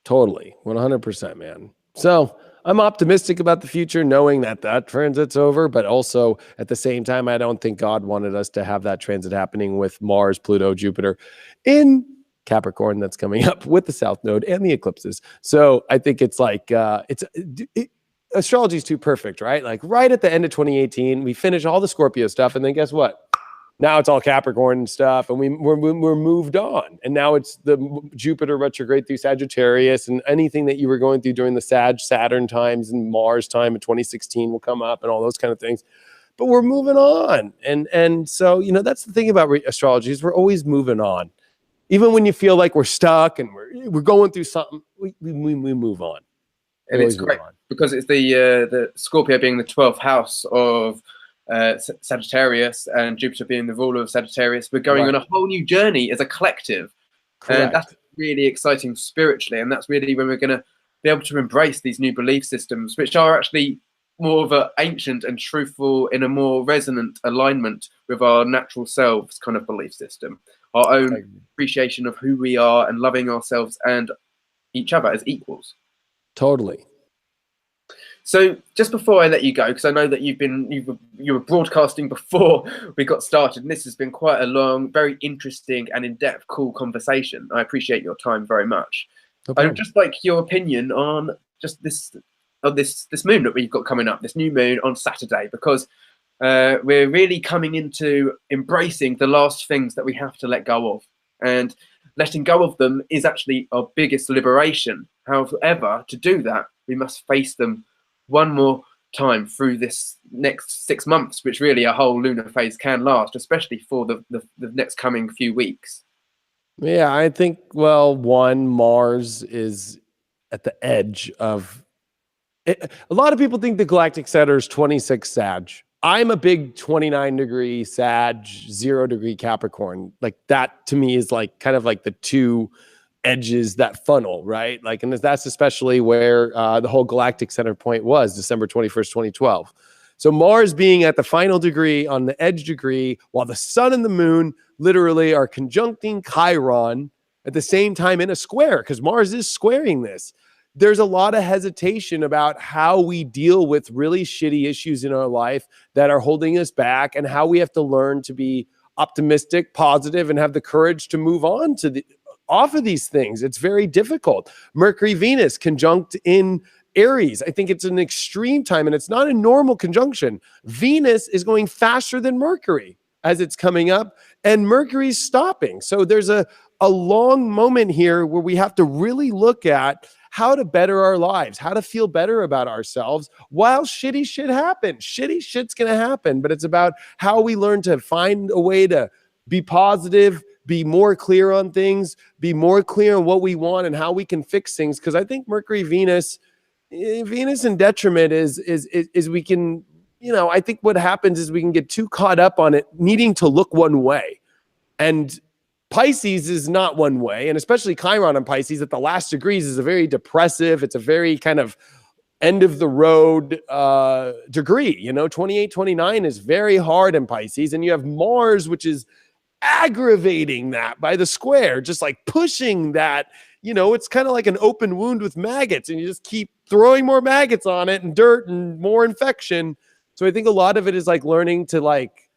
Totally. 100%, man. So I'm optimistic about the future, knowing that that transit's over, but also at the same time, I don't think God wanted us to have that transit happening with Mars, Pluto, Jupiter in Capricorn that's coming up with the South Node and the eclipses. So I think it's like, astrology is too perfect, right? Like right at the end of 2018, we finish all the Scorpio stuff, and then guess what? Now it's all Capricorn stuff, and we're moved on. And now it's the Jupiter retrograde through Sagittarius, and anything that you were going through during the Saturn times and Mars time in 2016 will come up, and all those kind of things. But we're moving on, and so you know that's the thing about astrology is we're always moving on, even when you feel like we're stuck and we're going through something. We move on. And it's great because it's the Scorpio being the 12th house of Sagittarius and Jupiter being the ruler of Sagittarius. We're going on a whole new journey as a collective. And that's really exciting spiritually. And that's really when we're going to be able to embrace these new belief systems, which are actually more of an ancient and truthful in a more resonant alignment with our natural selves kind of belief system, our own appreciation of who we are and loving ourselves and each other as equals. Totally. So just before I let you go, because I know that you were broadcasting before we got started, and this has been quite a long, very interesting and in-depth, cool conversation. I appreciate your time very much. I'd just like your opinion on just this moon that we've got coming up, this new moon on Saturday, because we're really coming into embracing the last things that we have to let go of, and letting go of them is actually our biggest liberation. However, to do that, we must face them one more time through this next 6 months, which really a whole lunar phase can last, especially for the next coming few weeks. Yeah, I think, well, Mars is at the edge of it. A lot of people think the galactic center is 26 Sag. I'm a big 29 degree Sag, 0 degree Capricorn. Like that to me is like kind of like the two edges that funnel, right? Like, and that's especially where the whole galactic center point was, December 21st, 2012. So Mars being at the final degree on the edge degree, while the sun and the moon literally are conjuncting Chiron at the same time in a square, because Mars is squaring this. There's a lot of hesitation about how we deal with really shitty issues in our life that are holding us back, and how we have to learn to be optimistic, positive, and have the courage to move on off of these things. It's very difficult. Mercury, Venus conjunct in Aries. I think it's an extreme time, and it's not a normal conjunction. Venus is going faster than Mercury as it's coming up, and Mercury's stopping. So there's a long moment here where we have to really look at how to better our lives, how to feel better about ourselves while shitty shit happens. Shitty shit's going to happen, but it's about how we learn to find a way to be positive, be more clear on things, be more clear on what we want and how we can fix things. Because I think Mercury, Venus in detriment is we can, you know, I think what happens is we can get too caught up on it needing to look one way. And Pisces is not one way, and especially Chiron on Pisces at the last degrees is a very depressive, it's a very kind of end of the road degree. You know, 28, 29 is very hard in Pisces, and you have Mars, which is aggravating that by the square, just like pushing that, you know, it's kind of like an open wound with maggots, and you just keep throwing more maggots on it and dirt and more infection. So I think a lot of it is like learning to like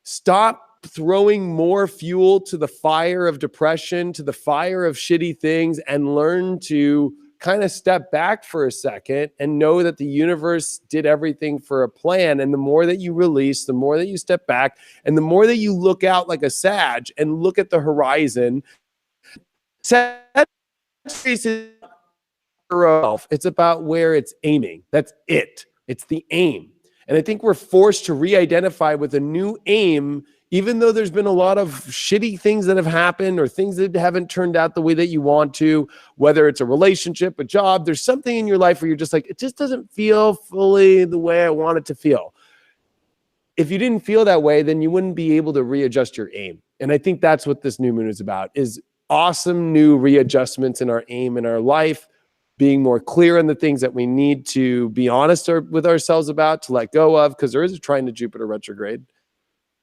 stop throwing more fuel to the fire of depression, to the fire of shitty things, and learn to kind of step back for a second and know that the universe did everything for a plan. And the more that you release, the more that you step back, and the more that you look out like a sage and look at the horizon, it's about where it's aiming. That's it. It's the aim. And I think we're forced to re-identify with a new aim, even though there's been a lot of shitty things that have happened or things that haven't turned out the way that you want to, whether it's a relationship, a job, there's something in your life where you're just like, it just doesn't feel fully the way I want it to feel. If you didn't feel that way, then you wouldn't be able to readjust your aim. And I think that's what this new moon is about, is awesome new readjustments in our aim in our life, being more clear on the things that we need to be honest with ourselves about, to let go of, because there is a trine to Jupiter retrograde,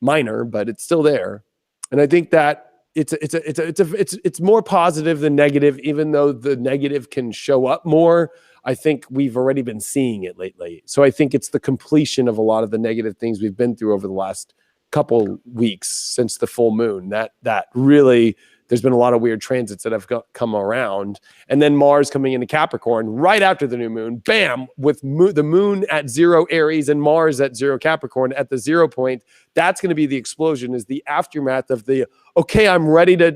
minor, but it's still there. And I think that it's more positive than negative, even though the negative can show up more. I think we've already been seeing it lately. So I think it's the completion of a lot of the negative things we've been through over the last couple weeks since the full moon. That really, there's been a lot of weird transits that have come around. And then Mars coming into Capricorn right after the new moon, bam, with the moon at 0 Aries and Mars at 0 Capricorn at the 0 point. That's going to be the explosion, is the aftermath of the, okay, I'm ready to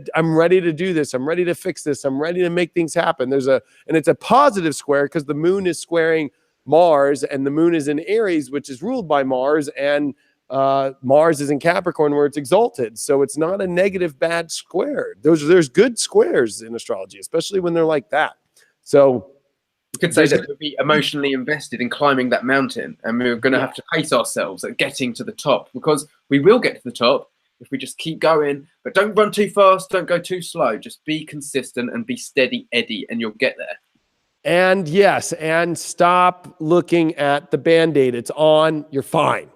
do this. I'm ready to fix this. I'm ready to make things happen. And it's a positive square because the moon is squaring Mars, and the moon is in Aries, which is ruled by Mars, and Mars is in Capricorn where it's exalted. So it's not a negative bad square. There's good squares in astrology, especially when they're like that. So you could say that we'll be emotionally invested in climbing that mountain, and we're going to have to pace ourselves at getting to the top, because we will get to the top if we just keep going, but don't run too fast, don't go too slow. Just be consistent and be steady Eddie, and you'll get there. And yes, and stop looking at the Band-Aid. It's on, you're fine.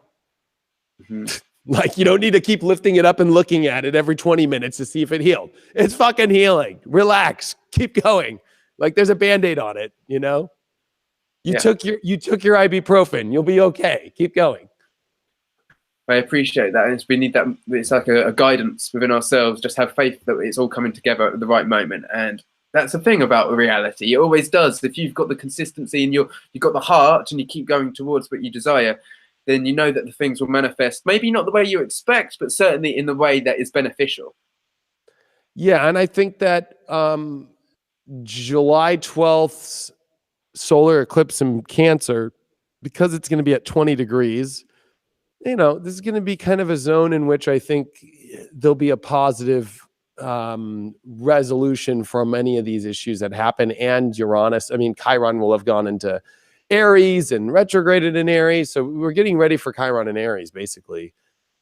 Mm-hmm. Like, you don't need to keep lifting it up and looking at it every 20 minutes to see if it healed. It's fucking healing. Relax. Keep going. Like, there's a Band-Aid on it, you know? You took your ibuprofen. You'll be okay. Keep going. I appreciate that. We need that. It's like a guidance within ourselves. Just have faith that it's all coming together at the right moment. And that's the thing about reality. It always does. If you've got the consistency and you've got the heart and you keep going towards what you desire, then you know that the things will manifest, maybe not the way you expect, but certainly in the way that is beneficial. Yeah, and I think that July 12th solar eclipse in Cancer, because it's going to be at 20 degrees, you know, this is going to be kind of a zone in which I think there'll be a positive resolution for many of these issues that happen. And Uranus, I mean, Chiron will have gone into Aries and retrograded in Aries. So we're getting ready for Chiron and Aries, basically.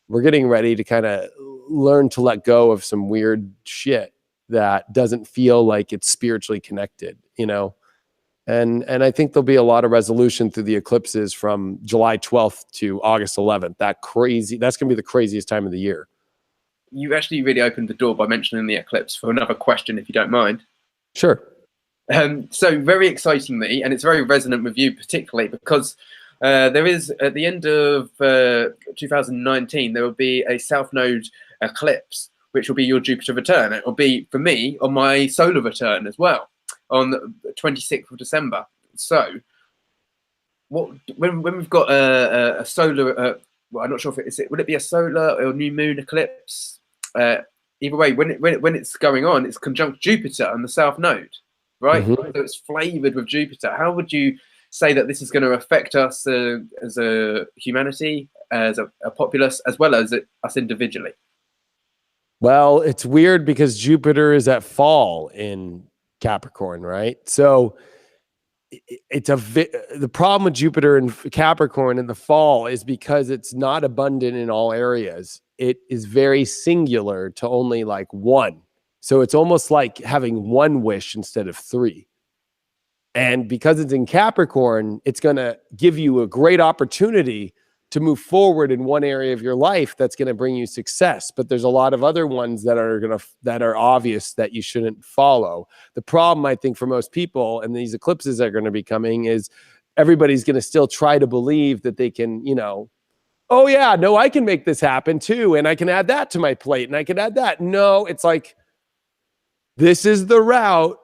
We're getting ready to kind of learn to let go of some weird shit that doesn't feel like it's spiritually connected, you know? And I think there'll be a lot of resolution through the eclipses from July 12th to August 11th. That's going to be the craziest time of the year. You actually really opened the door by mentioning the eclipse for another question, if you don't mind. Sure. So very excitingly, and it's very resonant with you particularly, because there is, at the end of 2019, there will be a South Node eclipse, which will be your Jupiter return. It will be, for me, on my solar return as well, on the 26th of December. So when we've got a solar, well, I'm not sure if would it be a solar or new moon eclipse? Either way, when it's going on, it's conjunct Jupiter on the South Node. Right, so it's flavored with Jupiter. How would you say that this is going to affect us as a humanity, as a populace, as well as us individually? Well, it's weird because Jupiter is at fall in Capricorn, right? So the problem with Jupiter in Capricorn in the fall is because it's not abundant in all areas. It is very singular to only like one. So it's almost like having one wish instead of three. And because it's in Capricorn, it's going to give you a great opportunity to move forward in one area of your life that's going to bring you success. But there's a lot of other ones that are obvious that you shouldn't follow. The problem, I think, for most people, and these eclipses are going to be coming, is everybody's going to still try to believe that they can, you know, oh yeah, no, I can make this happen too. And I can add that to my plate and I can add that. No, it's like, this is the route.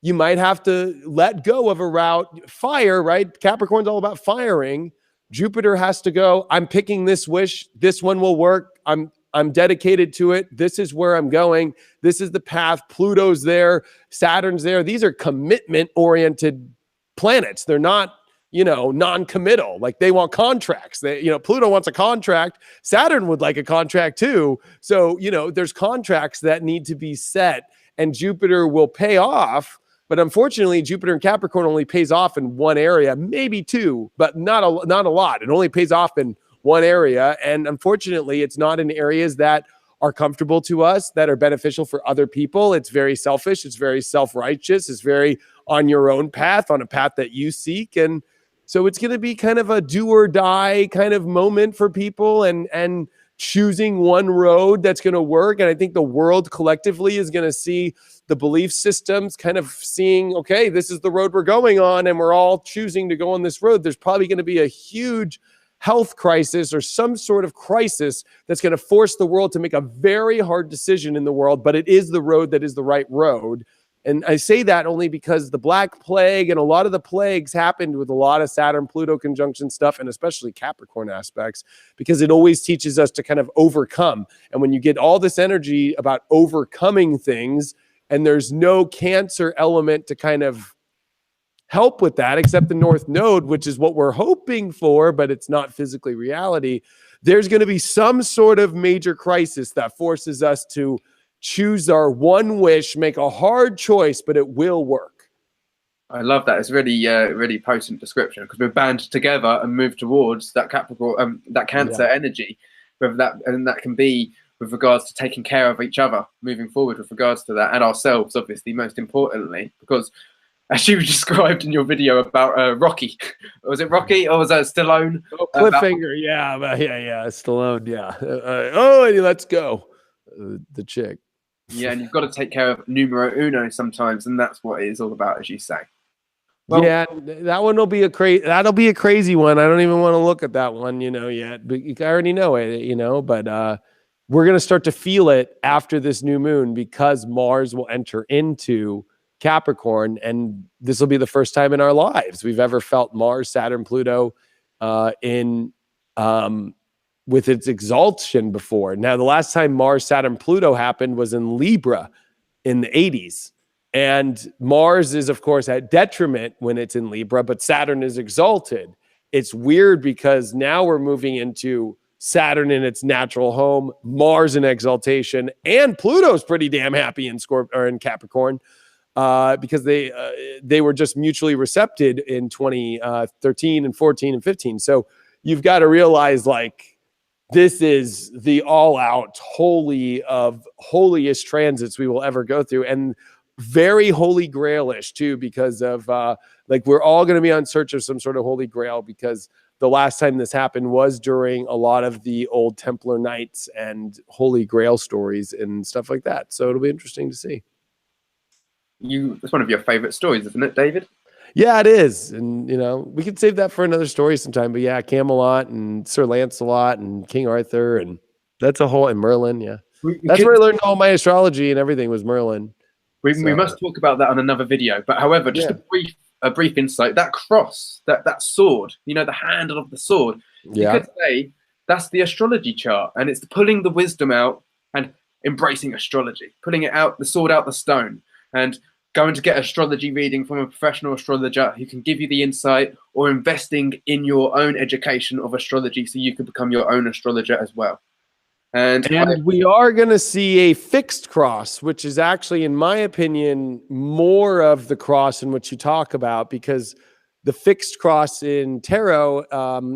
you might have to let go of a route. Fire, right? Capricorn's all about firing. Jupiter has to go, I'm picking this wish. This one will work. I'm dedicated to it. This is where I'm going. This is the path. Pluto's there. Saturn's there. These are commitment-oriented planets. They're not, non-committal. Like, they want contracts. Pluto wants a contract. Saturn would like a contract too. So, there's contracts that need to be set, and Jupiter will pay off. But unfortunately, Jupiter in Capricorn only pays off in one area, maybe two, but not a lot. It only pays off in one area. And unfortunately, it's not in areas that are comfortable to us, that are beneficial for other people. It's very selfish. It's very self-righteous. It's very on your own path, on a path that you seek. And so it's going to be kind of a do or die kind of moment for people, and choosing one road that's going to work. And I think the world collectively is going to see the belief systems kind of seeing, okay, this is the road we're going on, and we're all choosing to go on this road. There's probably going to be a huge health crisis or some sort of crisis that's going to force the world to make a very hard decision in the world, but it is the road that is the right road. And I say that only because the Black Plague and a lot of the plagues happened with a lot of Saturn-Pluto conjunction stuff, and especially Capricorn aspects, because it always teaches us to kind of overcome. And when you get all this energy about overcoming things, and there's no Cancer element to kind of help with that, except the North Node, which is what we're hoping for, but it's not physically reality, there's going to be some sort of major crisis that forces us to choose our one wish, make a hard choice, but it will work. I love that. It's really, really potent description, because we're band together and move towards that Capricorn, that Cancer energy, whether that can be with regards to taking care of each other, moving forward with regards to that, and ourselves, obviously, most importantly, because as you described in your video about Rocky, was it Rocky or was that Stallone? Oh, cliffhanger, yeah, Stallone, yeah. And let's go, the chick. Yeah, and you've got to take care of numero uno sometimes, and that's what it is all about, as you say. Well, yeah, that one will be that'll be a crazy one. I don't even want to look at that one, yet. But I already know it, But we're gonna start to feel it after this new moon, because Mars will enter into Capricorn, and this will be the first time in our lives we've ever felt Mars, Saturn, Pluto with its exaltation before. Now, the last time Mars, Saturn, Pluto happened was in Libra in the 80s. And Mars is, of course, at detriment when it's in Libra, but Saturn is exalted. It's weird because now we're moving into Saturn in its natural home, Mars in exaltation, and Pluto's pretty damn happy in Capricorn. Because they were just mutually recepted in 2013 and 14 and 15. So you've got to realize, like, this is the all-out holy of holiest transits we will ever go through, and very holy grailish too, because of we're all going to be on search of some sort of holy grail, because the last time this happened was during a lot of the old Templar Knights and holy grail stories and stuff like that. So it'll be interesting to see. It's one of your favorite stories, isn't it, David? Yeah, it is. And, we could save that for another story sometime. But yeah, Camelot and Sir Lancelot and King Arthur, and that's a whole, and Merlin. Yeah. That's where I learned all my astrology and everything, was Merlin. We must talk about that on another video. But however, just a brief insight, that cross, that sword, the handle of the sword, you could say that's the astrology chart, and it's pulling the wisdom out and embracing astrology, pulling it out, the sword out the stone, and going to get astrology reading from a professional astrologer who can give you the insight, or investing in your own education of astrology so you can become your own astrologer as well. And we are going to see a fixed cross, which is actually, in my opinion, more of the cross in which you talk about, because the fixed cross in tarot,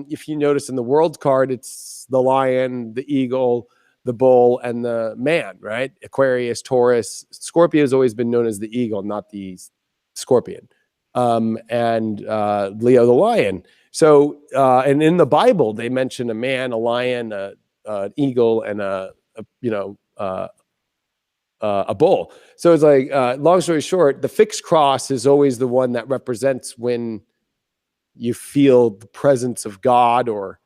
if you notice in the world card, it's the lion, the eagle, the bull, and the man, right? Aquarius, Taurus. Scorpio has always been known as the eagle, not the scorpion. And Leo, the lion. So, and in the Bible, they mention a man, a lion, an eagle, and a bull. So it's like, long story short, the fixed cross is always the one that represents when you feel the presence of God, or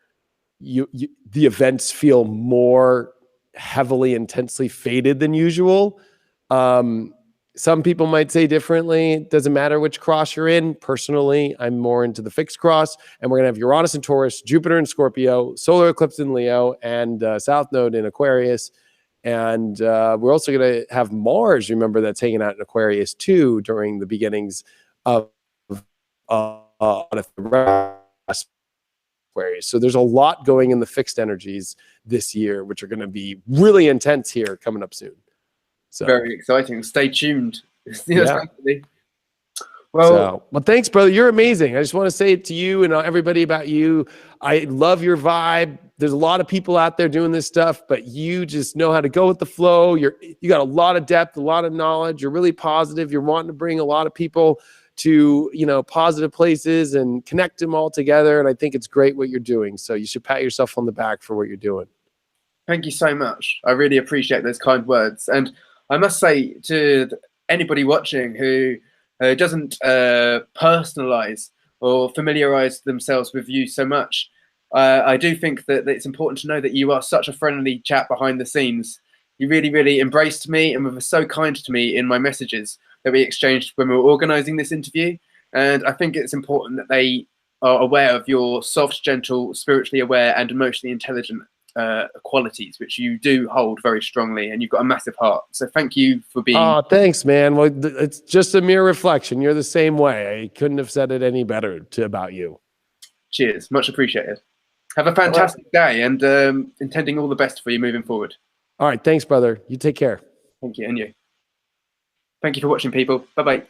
the events feel more heavily, intensely fated than usual. Some people might say differently. It doesn't matter which cross you're in. Personally, I'm more into the fixed cross, and we're going to have Uranus in Taurus, Jupiter in Scorpio, solar eclipse in Leo, and South Node in Aquarius. And we're also going to have Mars, remember, that's hanging out in Aquarius too during the beginnings of Aquarius. So there's a lot going in the fixed energies this year, which are going to be really intense here coming up soon. So very exciting. Stay tuned. Yeah. Well, Thanks, brother. You're amazing. I just want to say it to you and everybody about you. I love your vibe. There's a lot of people out there doing this stuff, but you just know how to go with the flow. You got a lot of depth, a lot of knowledge. You're really positive. You're wanting to bring a lot of people to, positive places and connect them all together. And I think it's great what you're doing. So you should pat yourself on the back for what you're doing. thank you so much. I really appreciate those kind words. And I must say to anybody watching who doesn't personalize or familiarize themselves with you so much, I do think that it's important to know that you are such a friendly chap behind the scenes. You really, really embraced me and were so kind to me in my messages that we exchanged when we were organizing this interview. And I think it's important that they are aware of your soft, gentle, spiritually aware, and emotionally intelligent qualities, which you do hold very strongly, and you've got a massive heart. So thank you for being. Oh, thanks, man. Well, it's just a mere reflection. You're the same way. I couldn't have said it any better about you. Cheers. Much appreciated. Have a fantastic day, and intending all the best for you moving forward. All right. Thanks, brother. You take care. Thank you. And you. Thank you for watching, people. Bye-bye.